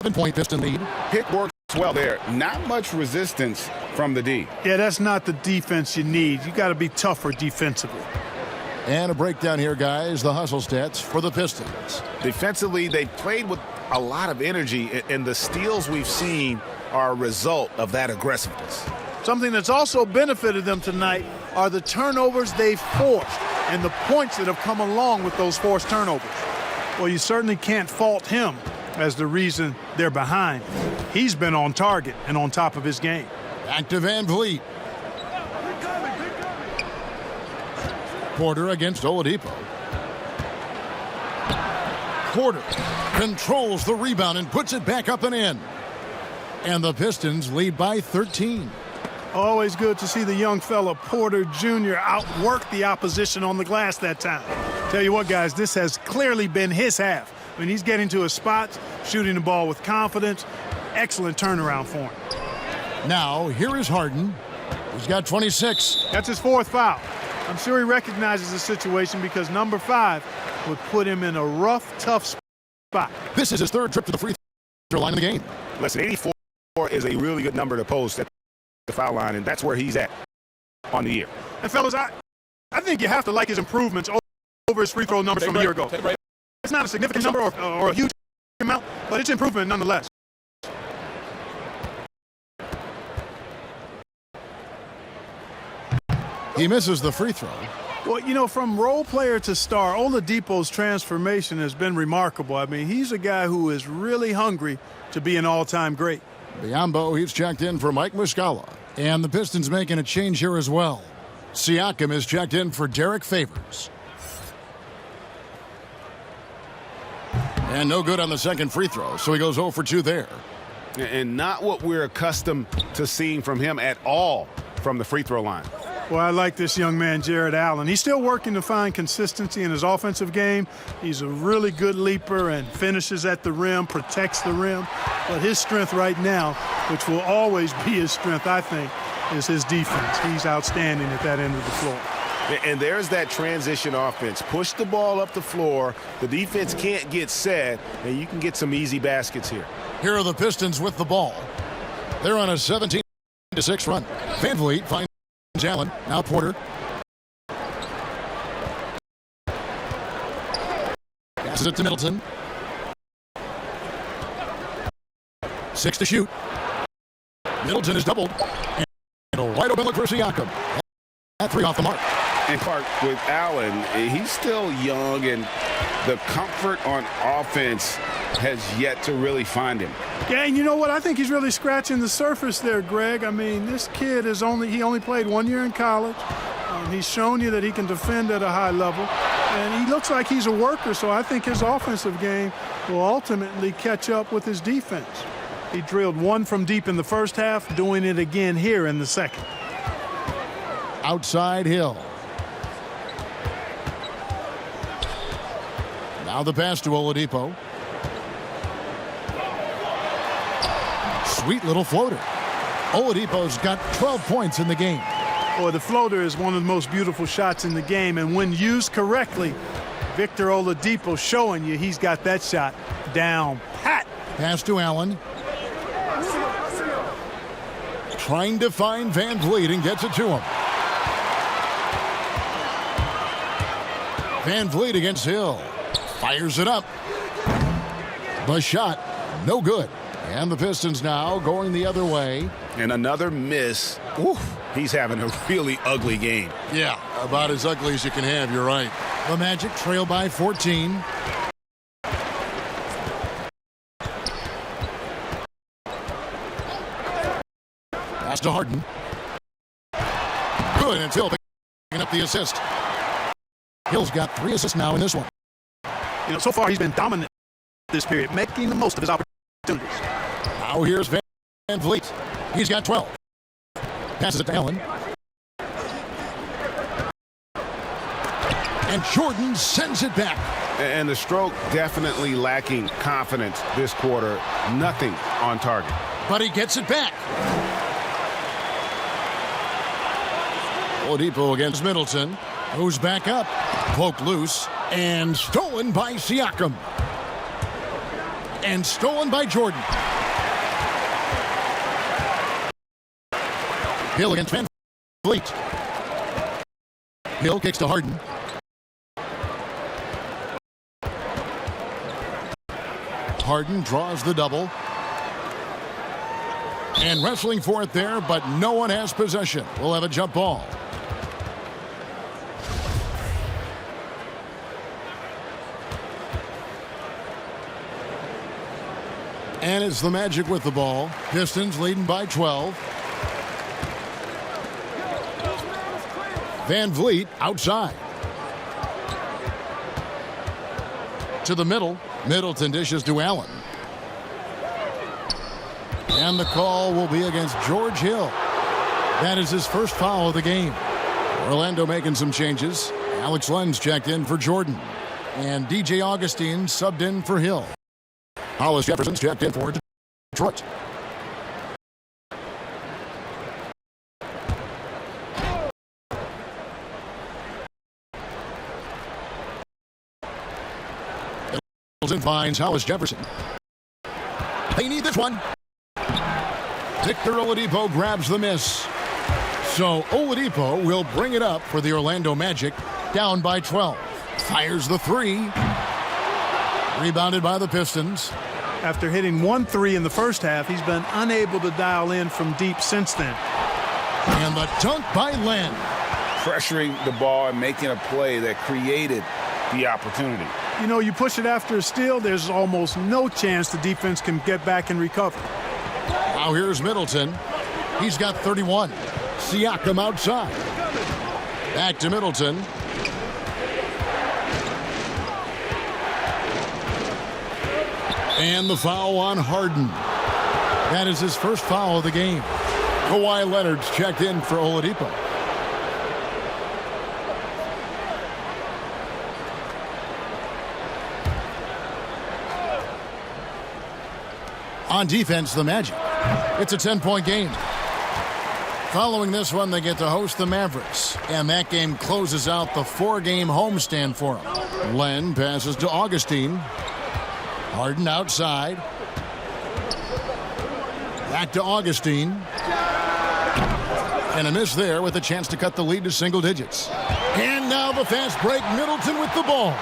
Speaker 4: 11-point Piston lead.
Speaker 6: Pick works well there. Not much resistance from the D.
Speaker 7: Yeah, that's not the defense you need. You got to be tougher defensively.
Speaker 4: And a breakdown here, guys. The hustle stats for the Pistons.
Speaker 9: Defensively, they played with a lot of energy, and the steals we've seen are a result of that aggressiveness.
Speaker 7: Something that's also benefited them tonight are the turnovers they've forced and the points that have come along with those forced turnovers. Well, you certainly can't fault him as the reason they're behind. He's been on target and on top of his game.
Speaker 4: Back to Van Vliet. Porter against Oladipo. Porter controls the rebound and puts it back up and in. And the Pistons lead by 13.
Speaker 7: Always good to see the young fella Porter Jr. outwork the opposition on the glass that time. Tell you what, guys, this has clearly been his half. I mean, he's getting to his spots, shooting the ball with confidence. Excellent turnaround for him.
Speaker 4: Now, here is Harden. He's got 26.
Speaker 7: That's his 4th foul. I'm sure he recognizes the situation because number 5 would put him in a rough, tough spot.
Speaker 4: This is his 3rd trip to the free throw line in the game.
Speaker 9: Listen, 84 is a really good number to post at the foul line, and that's where he's at on the year.
Speaker 7: And fellas, I think you have to like his improvements over his free throw numbers from a year ago. It's not a significant number or a huge amount, but it's improvement nonetheless.
Speaker 4: He misses the free throw.
Speaker 7: Well, you know, from role player to star, Oladipo's transformation has been remarkable. I mean, he's a guy who is really hungry to be an all-time great.
Speaker 4: Biombo, he's checked in for Mike Muscala. And the Pistons making a change here as well. Siakam is checked in for Derek Favors. And no good on the second free throw, so he goes 0 for 2 there.
Speaker 9: And not what we're accustomed to seeing from him at all from the free throw line.
Speaker 7: Well, I like this young man, Jared Allen. He's still working to find consistency in his offensive game. He's a really good leaper and finishes at the rim, protects the rim. But his strength right now, which will always be his strength, I think, is his defense. He's outstanding at that end of the floor.
Speaker 9: And there's that transition offense. Push the ball up the floor. The defense can't get set, and you can get some easy baskets here.
Speaker 4: Here are the Pistons with the ball. They're on a 17-6 run. Van Vliet finds Allen. Now Porter. Passes it to Middleton. 6 to shoot. Middleton is doubled. And a wide open look for Siakam. That 3 off the mark.
Speaker 6: And Clark, with Allen, he's still young, and the comfort on offense has yet to really find him.
Speaker 7: Yeah, and you know what? I think he's really scratching the surface there, Greg. I mean, this kid he only played 1 year in college. He's shown you that he can defend at a high level, and he looks like he's a worker, so I think his offensive game will ultimately catch up with his defense. He drilled 1 from deep in the first half, doing it again here in the second.
Speaker 4: Outside Hill. Now the pass to Oladipo. Sweet little floater. Oladipo's got 12 points in the game.
Speaker 7: Boy, the floater is one of the most beautiful shots in the game, and when used correctly, Victor Oladipo showing you he's got that shot down pat.
Speaker 4: Pass to Allen. Trying to find Van Vliet and gets it to him. Van Vliet against Hill. Fires it up. The shot, no good. And the Pistons now going the other way.
Speaker 9: And another miss. Oof, he's having a really ugly game.
Speaker 4: Yeah, about as ugly as you can have, you're right. The Magic trail by 14. Pass to Harden. Good, and Hill picking up the assist. Hill's got 3 assists now in this one.
Speaker 7: You know, so far he's been dominant this period, making the most of his opportunities.
Speaker 4: Now here's Van Vliet. He's got 12. Passes it to Allen. And Jordan sends it back.
Speaker 9: And the stroke definitely lacking confidence this quarter. Nothing on target.
Speaker 4: But he gets it back. Oladipo against Middleton. Who's back up. Poked loose. And stolen by Siakam. And stolen by Jordan. Hill against Van Vliet. Hill kicks to Harden. Harden draws the double. And wrestling for it there, but no one has possession. We'll have a jump ball. And it's the Magic with the ball. Pistons leading by 12. Van Vliet outside. To the middle. Middleton dishes to Allen. And the call will be against George Hill. That is his first foul of the game. Orlando making some changes. Alex Lenz checked in for Jordan. And DJ Augustine subbed in for Hill. Hollis Jefferson's checked in for Detroit. Middleton finds Hollis Jefferson. They need this one. Victor Oladipo grabs the miss. So Oladipo will bring it up for the Orlando Magic, down by 12. Fires the three. Rebounded by the Pistons.
Speaker 7: After hitting 1 3 in the first half, he's been unable to dial in from deep since then.
Speaker 4: And the dunk by Len.
Speaker 6: Pressuring the ball and making a play that created the opportunity.
Speaker 7: You know, you push it after a steal, there's almost no chance the defense can get back and recover.
Speaker 4: Now here's Middleton. He's got 31. Siakam outside. Back to Middleton. And the foul on Harden. That is his first foul of the game. Kawhi Leonard's checked in for Oladipo. On defense, the Magic. It's a 10-point game. Following this one, they get to host the Mavericks. And that game closes out the 4-game homestand for them. Len passes to Augustine. Harden outside. Back to Augustine. And a miss there with a chance to cut the lead to single digits. And now the fast break. Middleton with the ball.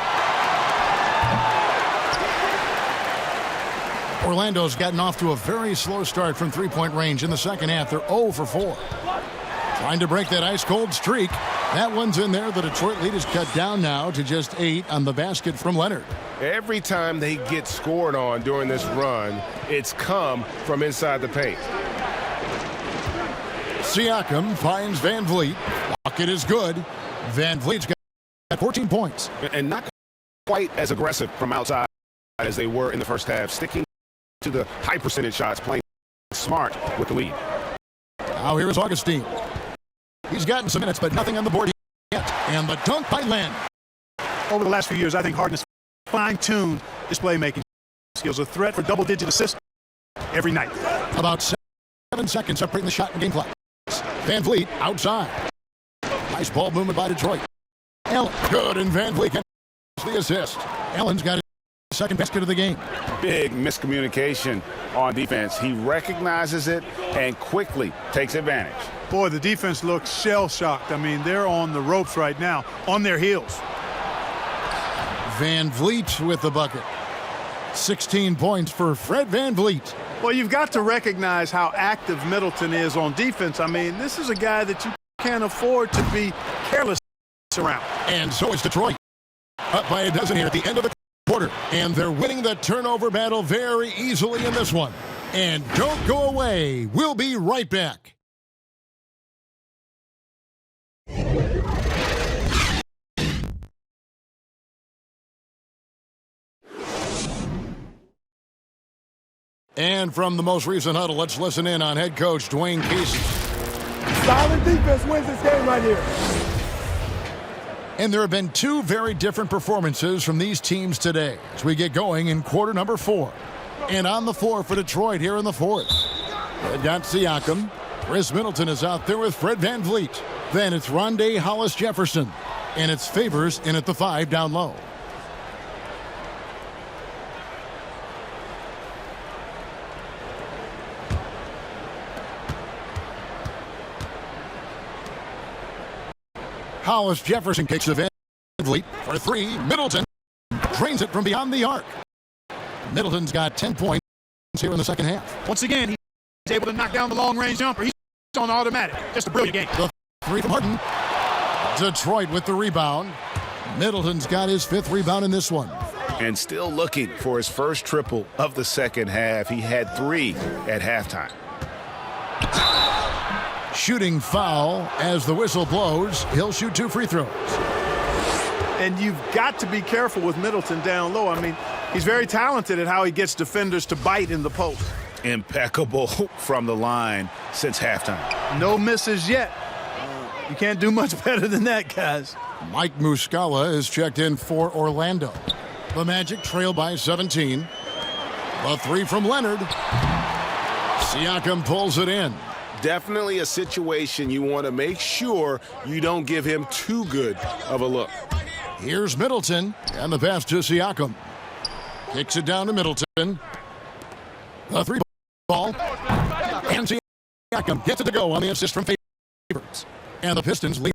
Speaker 4: Orlando's gotten off to a very slow start from three-point range in the second half. They're 0 for 4. Trying to break that ice-cold streak. That one's in there. The Detroit lead is cut down now to just 8 on the basket from Leonard.
Speaker 9: Every time they get scored on during this run, it's come from inside the paint.
Speaker 4: Siakam finds Van Vliet. Bucket is good. Van Vliet's got 14 points.
Speaker 9: And not quite as aggressive from outside as they were in the first half, sticking to the high percentage shots, playing smart with the lead.
Speaker 4: Now here is Augustine. He's gotten some minutes, but nothing on the board yet. And the dunk by Len.
Speaker 7: Over the last few years, I think Harden has fine-tuned his playmaking skills. A threat for double-digit assists every night.
Speaker 4: About 7 seconds separating the shot and game clock. Van Vliet outside. Nice ball movement by Detroit. Allen, good, and Van Vliet gets the assist. Allen's got his second basket of the game.
Speaker 6: Big miscommunication on defense. He recognizes it and quickly takes advantage.
Speaker 7: Boy, the defense looks shell-shocked. I mean, they're on the ropes right now, on their heels.
Speaker 4: Van Vliet with the bucket. 16 points for Fred Van Vliet.
Speaker 7: Well, you've got to recognize how active Middleton is on defense. I mean, this is a guy that you can't afford to be careless around.
Speaker 4: And so is Detroit. Up by a dozen here at the end of the quarter. And they're winning the turnover battle very easily in this one. And don't go away. We'll be right back. And from the most recent huddle, let's listen in on head coach Dwayne Casey.
Speaker 13: Solid defense wins this game right here.
Speaker 4: And there have been two very different performances from these teams today as we get going in quarter number 4. And on the floor for Detroit here in the 4th. They've got Siakam. Chris Middleton is out there with Fred VanVleet. Then it's Rondé Hollis-Jefferson. And it's Favors in at the 5 down low. Hollis-Jefferson kicks to VanVleet for 3. Middleton drains it from beyond the arc. Middleton's got 10 points here in the second half.
Speaker 7: Once again, he's able to knock down the long-range jumper. He's on automatic. Just a brilliant game.
Speaker 4: The 3 from Harden. Detroit with the rebound. Middleton's got his 5th rebound in this one.
Speaker 6: And still looking for his first triple of the second half. He had 3 at halftime.
Speaker 4: Shooting foul as the whistle blows. He'll shoot 2 free throws.
Speaker 7: And you've got to be careful with Middleton down low. I mean, he's very talented at how he gets defenders to bite in the post.
Speaker 6: Impeccable from the line since halftime.
Speaker 7: No misses yet. You can't do much better than that, guys.
Speaker 4: Mike Muscala is checked in for Orlando. The Magic trail by 17. The 3 from Leonard. Siakam pulls it in.
Speaker 9: Definitely a situation you want to make sure you don't give him too good of a look.
Speaker 4: Here's Middleton, and the pass to Siakam. Kicks it down to Middleton. The 3 ball. And Siakam gets it to go on the assist from Favors. And the Pistons lead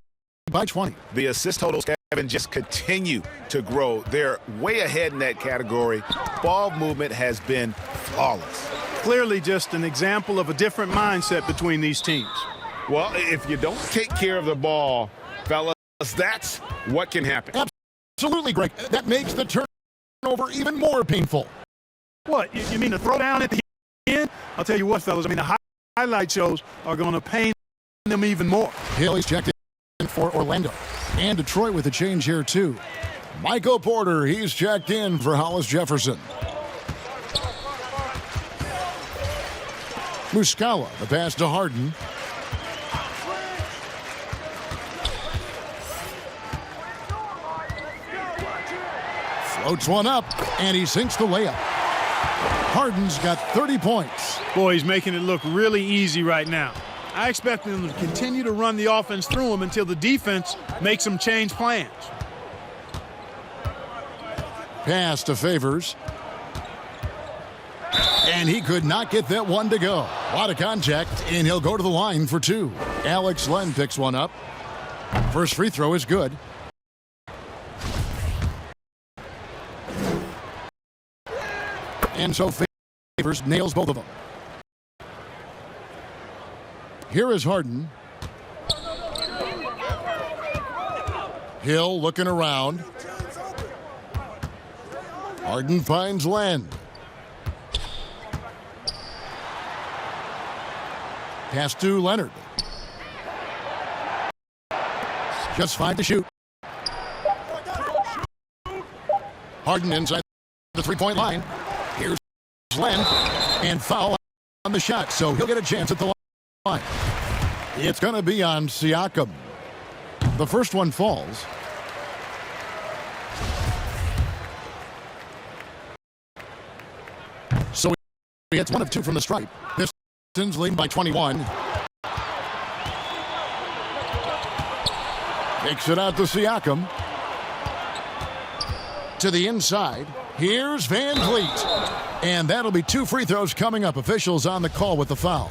Speaker 4: by 20.
Speaker 6: The assist totals, Kevin, just continue to grow. They're way ahead in that category. Ball movement has been flawless.
Speaker 7: Clearly just an example of a different mindset between these teams.
Speaker 9: Well, if you don't take care of the ball, fellas, that's what can happen.
Speaker 4: Absolutely, Greg. That makes the turnover even more painful.
Speaker 7: What, you mean the throwdown at the end? I'll tell you what, fellas, I mean, the highlight shows are going to pain them even more.
Speaker 4: Hill is checked in for Orlando. And Detroit with a change here, too. Michael Porter, he's checked in for Hollis-Jefferson. Muscala, the pass to Harden. Floats one up, and he sinks the layup. Harden's got 30 points.
Speaker 7: Boy, he's making it look really easy right now. I expect them to continue to run the offense through him until the defense makes them change plans.
Speaker 4: Pass to Favors. And he could not get that one to go. A lot of contact, and he'll go to the line for 2. Alex Len picks one up. First free throw is good. And so Favors nails both of them. Here is Harden. Hill looking around. Harden finds Len. Pass to Leonard. Just 5 to shoot. Harden inside the 3-point line. Here's Len. And foul on the shot, so he'll get a chance at the line. It's going to be on Siakam. The first one falls. So he hits 1 of 2 from the stripe. Pistons lead by 21. Takes it out to Siakam. To the inside. Here's VanVleet. And that'll be 2 free throws coming up. Officials on the call with the foul.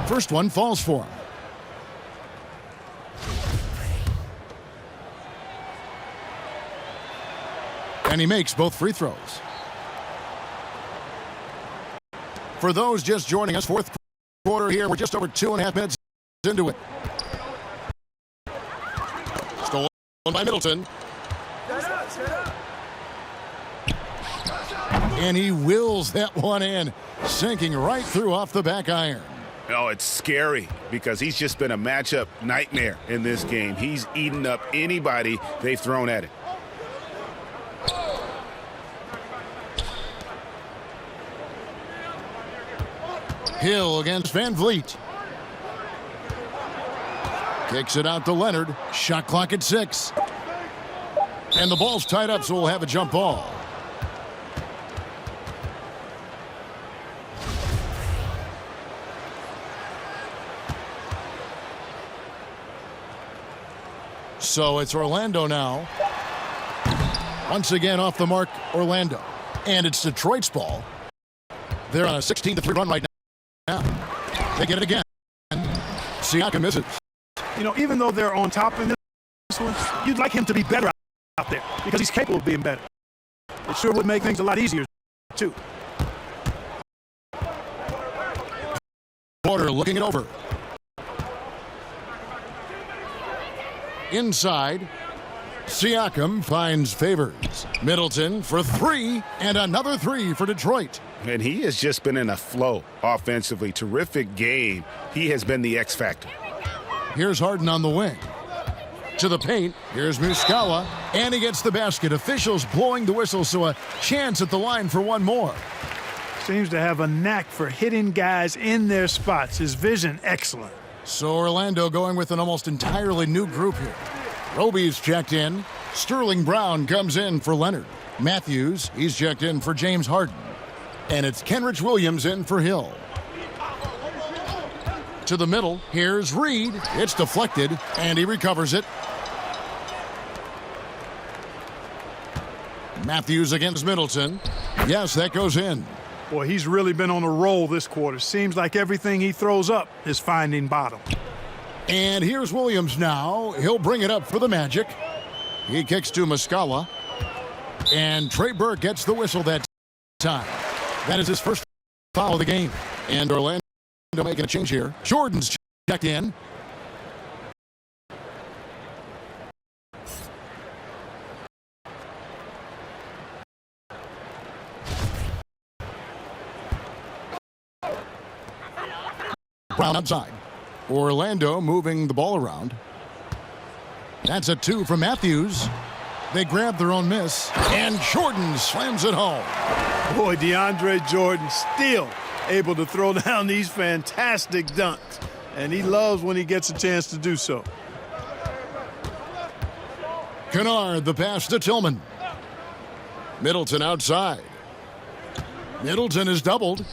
Speaker 4: First one falls for him. And he makes both free throws. For those just joining us, 4th quarter here. We're just over 2.5 minutes into it. Stolen by Middleton. And he wills that one in, sinking right through off the back iron.
Speaker 6: Oh, it's scary because he's just been a matchup nightmare in this game. He's eaten up anybody they've thrown at him.
Speaker 4: Hill against VanVleet. Kicks it out to Leonard. Shot clock at 6. And the ball's tied up, so we'll have a jump ball. So it's Orlando now. Once again off the mark, Orlando. And it's Detroit's ball. They're on a 16-3 run right now. They get it again. Siakam misses.
Speaker 7: You know, even though they're on top in this one, you'd like him to be better out there because he's capable of being better. It sure would make things a lot easier, too.
Speaker 4: Porter looking it over. Inside, Siakam finds Favors. Middleton for 3, and another 3 for Detroit.
Speaker 6: And he has just been in a flow offensively. Terrific game. He has been the X factor.
Speaker 4: Here's Harden on the wing. To the paint, here's Muscala, and he gets the basket. Officials blowing the whistle, so a chance at the line for one more.
Speaker 7: Seems to have a knack for hitting guys in their spots. His vision, excellent.
Speaker 4: So Orlando going with an almost entirely new group here. Roby's checked in. Sterling Brown comes in for Leonard. Matthews, he's checked in for James Harden. And it's Kenrich Williams in for Hill. To the middle, here's Reed. It's deflected, and he recovers it. Matthews against Middleton. Yes, that goes in.
Speaker 7: Boy, he's really been on a roll this quarter. Seems like everything he throws up is finding bottom.
Speaker 4: And here's Williams now. He'll bring it up for the Magic. He kicks to Muscala. And Trey Burke gets the whistle that time. That is his first foul of the game. And Orlando making a change here. Jordan's checked in. Brown outside. Orlando moving the ball around. That's a 2 from Matthews. They grab their own miss, and Jordan slams it home.
Speaker 7: Boy, DeAndre Jordan still able to throw down these fantastic dunks, and he loves when he gets a chance to do so.
Speaker 4: Kennard, the pass to Tillman. Middleton outside. Middleton is doubled.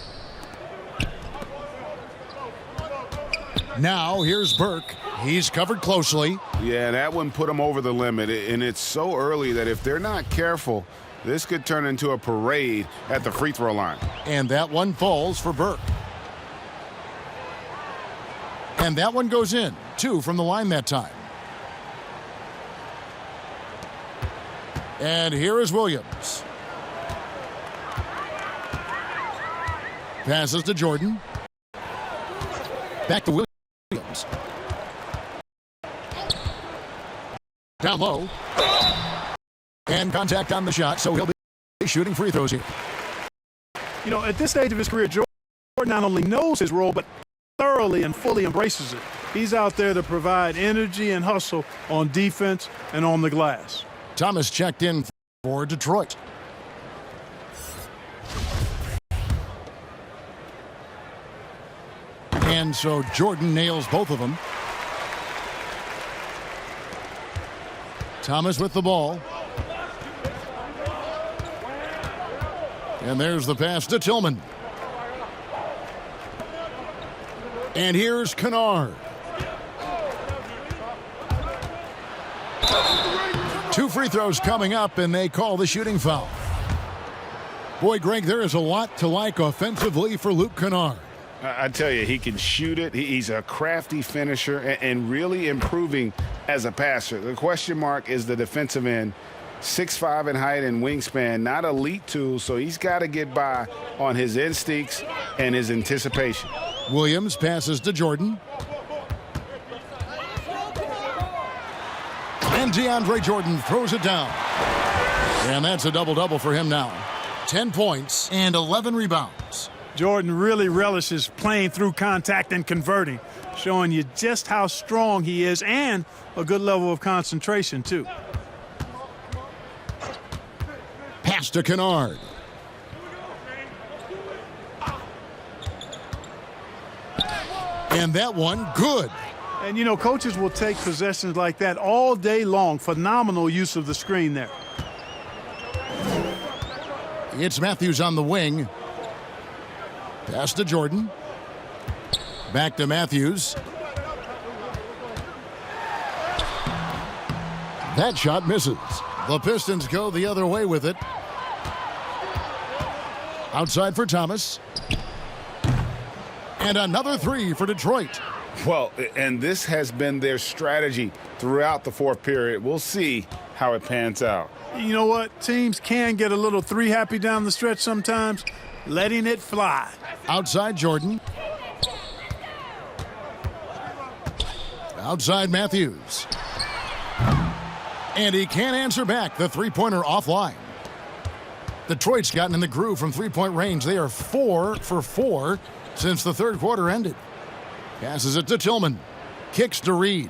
Speaker 4: Now here's Burke. He's covered closely.
Speaker 6: Yeah, that one put him over the limit, and it's so early that if they're not careful, this could turn into a parade at the free throw line.
Speaker 4: And that one falls for Burke. And that one goes in. 2 from the line that time. And here is Williams. Passes to Jordan. Back to Williams. Down low. And contact on the shot, so he'll be shooting free throws here.
Speaker 7: You know, at this stage of his career, Jordan not only knows his role, but thoroughly and fully embraces it. He's out there to provide energy and hustle on defense and on the glass.
Speaker 4: Thomas checked in for Detroit. And so Jordan nails both of them. Thomas with the ball. And there's the pass to Tillman. And here's Kennard. 2 free throws coming up, and they call the shooting foul. Boy, Greg, there is a lot to like offensively for Luke Kennard.
Speaker 6: I tell you, he can shoot it. He's a crafty finisher and really improving as a passer. The question mark is the defensive end. 6'5" in height and wingspan, not elite tools, so he's got to get by on his instincts and his anticipation.
Speaker 4: Williams passes to Jordan. And DeAndre Jordan throws it down. And that's a double-double for him now. 10 points and 11 rebounds.
Speaker 7: Jordan really relishes playing through contact and converting, showing you just how strong he is and a good level of concentration, too.
Speaker 4: Pass to Kennard. And that one, good.
Speaker 7: And, you know, coaches will take possessions like that all day long. Phenomenal use of the screen there.
Speaker 4: It's Matthews on the wing. Pass to Jordan. Back to Matthews. That shot misses. The Pistons go the other way with it. Outside for Thomas. And another three for Detroit.
Speaker 6: Well, and this has been their strategy throughout the fourth period. We'll see how it pans out.
Speaker 7: You know what? Teams can get a little three happy down the stretch sometimes. Letting it fly.
Speaker 4: Outside Jordan. Outside Matthews. And he can't answer back. The three-pointer offline. Detroit's gotten in the groove from three-point range. They are 4 for 4 since the third quarter ended. Passes it to Tillman. Kicks to Reed.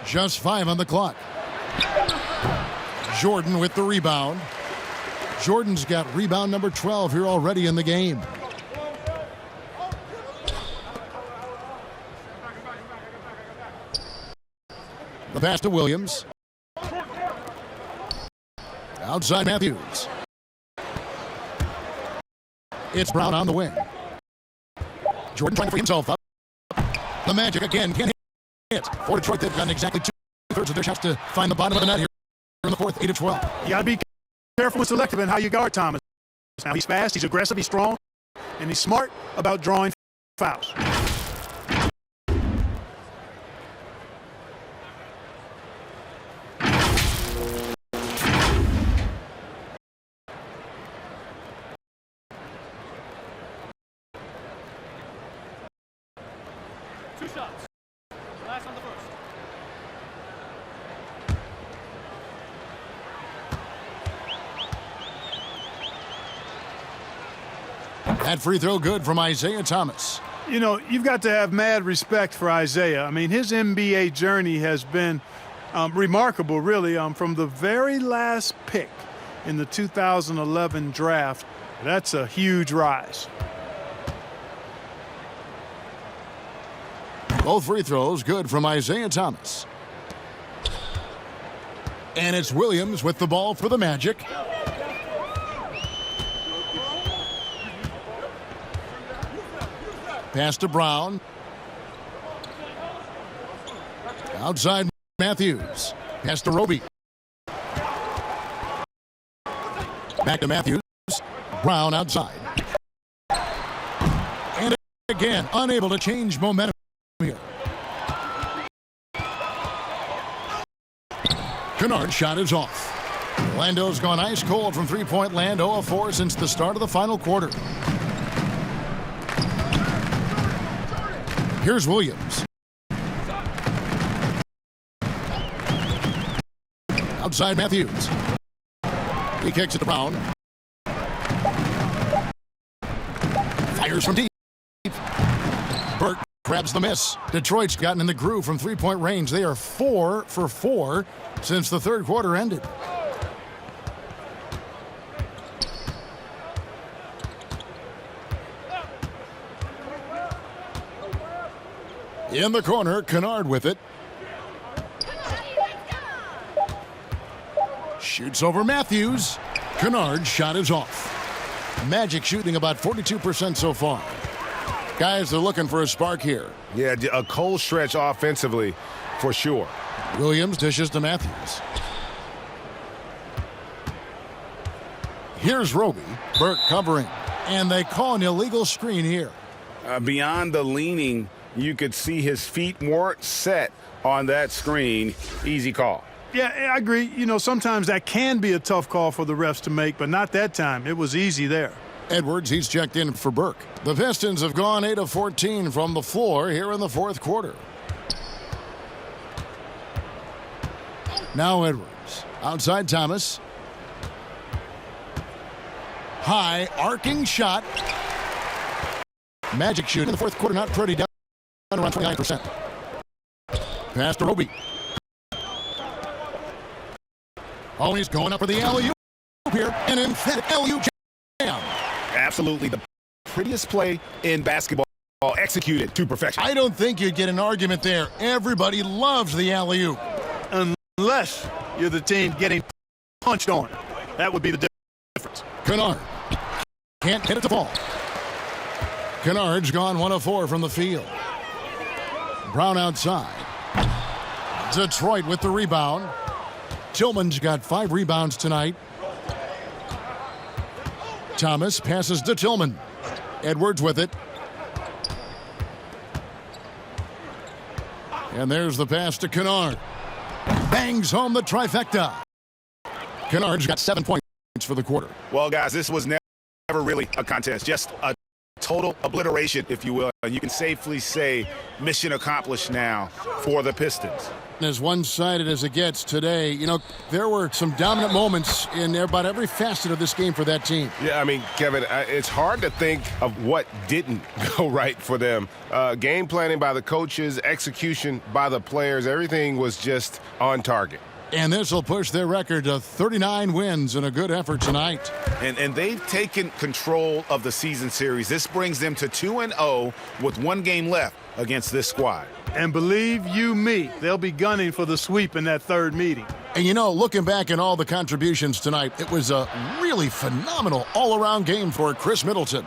Speaker 4: Just 5 on the clock. Jordan with the rebound. Jordan's got rebound number 12 here already in the game. The pass to Williams. Outside Matthews. It's Brown on the wing. Jordan trying to free himself up. The Magic again can't hit. For Detroit, they've gotten exactly 2/3 of their shots to find the bottom of the net here in the fourth, 8 of 12.
Speaker 7: You got to be careful and selective in how you guard Thomas. Now, he's fast, he's aggressive, he's strong, and he's smart about drawing fouls.
Speaker 4: That free throw good from Isaiah Thomas.
Speaker 7: You know, you've got to have mad respect for Isaiah. I mean, his NBA journey has been remarkable, really, from the very last pick in the 2011 draft. That's a huge rise.
Speaker 4: Both free throws good from Isaiah Thomas. And it's Williams with the ball for the Magic. Pass to Brown. Outside Matthews. Pass to Roby. Back to Matthews. Brown outside. And again, unable to change momentum here. Kennard's shot is off. Lando's gone ice cold from three-point land, 0 of 4 since the start of the final quarter. Here's Williams. Outside Matthews. He kicks it to Brown. Fires from deep. Burke grabs the miss. Detroit's gotten in the groove from three-point range. They are 4 for 4 since the third quarter ended. In the corner, Kennard with it. Shoots over Matthews. Kennard's shot is off. Magic shooting about 42% so far. Guys are looking for a spark here.
Speaker 9: Yeah, a cold stretch offensively for sure.
Speaker 4: Williams dishes to Matthews. Here's Roby. Burke covering. And they call an illegal screen here.
Speaker 6: Beyond the leaning, you could see his feet weren't set on that screen. Easy call.
Speaker 7: Yeah, I agree. You know, sometimes that can be a tough call for the refs to make, but not that time. It was easy there.
Speaker 4: Edwards, he's checked in for Burke. The Pistons have gone 8 of 14 from the floor here in the fourth quarter. Now Edwards. Outside Thomas. High arcing shot. Magic shooting in the fourth quarter, not pretty, down around 29%. Pass to Roby. Oh, he's going up for the alley-oop here. An emphatic alley-oop jam.
Speaker 6: Absolutely the
Speaker 9: prettiest play in basketball executed to perfection.
Speaker 4: I don't think you'd get an argument there. Everybody loves the alley-oop.
Speaker 7: Unless you're the team getting punched on. That would be the difference.
Speaker 4: Kennard can't get it to fall. Kennard's gone 1 of 4 from the field. Brown outside. Detroit with the rebound. Tillman's got 5 rebounds tonight. Thomas passes to Tillman. Edwards with it. And there's the pass to Kennard. Bangs home the trifecta. Kennard's got 7 points for the quarter.
Speaker 6: Well, guys, this was never really a contest, just a total obliteration, if you will. And you can safely say mission accomplished now for the Pistons.
Speaker 4: As one-sided as it gets today, you know, there were some dominant moments in about every facet of this game for that team.
Speaker 9: Yeah, I mean, Kevin, it's hard to think of what didn't go right for them. Game planning by the coaches, execution by the players, everything was just on target.
Speaker 4: And this will push their record to 39 wins in a good effort tonight.
Speaker 6: And they've taken control of the season series. This brings them to 2-0 with 1 game left against this squad.
Speaker 7: And believe you me, they'll be gunning for the sweep in that 3rd meeting.
Speaker 4: And you know, looking back at all the contributions tonight, it was a really phenomenal all-around game for Chris Middleton.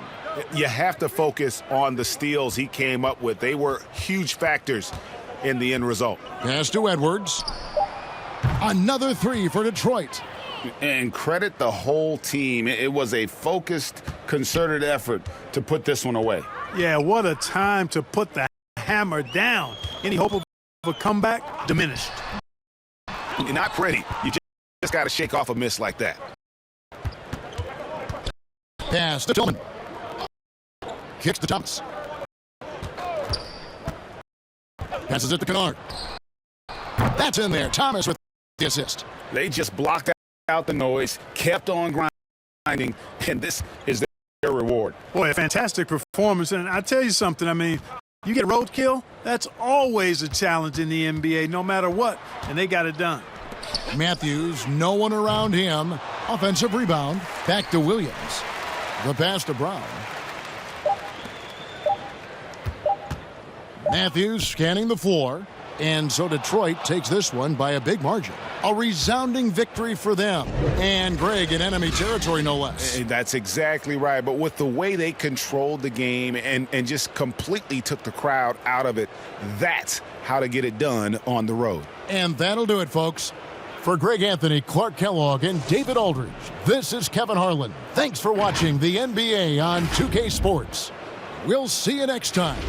Speaker 6: You have to focus on the steals he came up with. They were huge factors in the end result.
Speaker 4: Pass to Edwards. Another 3 for Detroit.
Speaker 6: And credit the whole team. It was a focused, concerted effort to put this one away.
Speaker 7: Yeah, what a time to put the hammer down. Any hope of a comeback? Diminished.
Speaker 6: Not pretty. You just got to shake off a miss like that.
Speaker 4: Pass to Tillman. Kicks to Thomas. Passes it to Kennard. That's in there. Thomas with the assist.
Speaker 6: They just blocked out the noise, kept on grinding, and this is their reward.
Speaker 7: Boy, a fantastic performance. And I tell you something, I mean, you get a roadkill, that's always a challenge in the NBA, no matter what, and they got it done.
Speaker 4: Matthews, no one around him. Offensive rebound. Back to Williams. The pass to Brown. Matthews scanning the floor. And so Detroit takes this one by a big margin. A resounding victory for them. And Greg in enemy territory, no less.
Speaker 6: That's exactly right. But with the way they controlled the game and just completely took the crowd out of it, that's how to get it done on the road.
Speaker 4: And that'll do it, folks. For Greg Anthony, Clark Kellogg, and David Aldridge, this is Kevin Harlan. Thanks for watching the NBA on 2K Sports. We'll see you next time.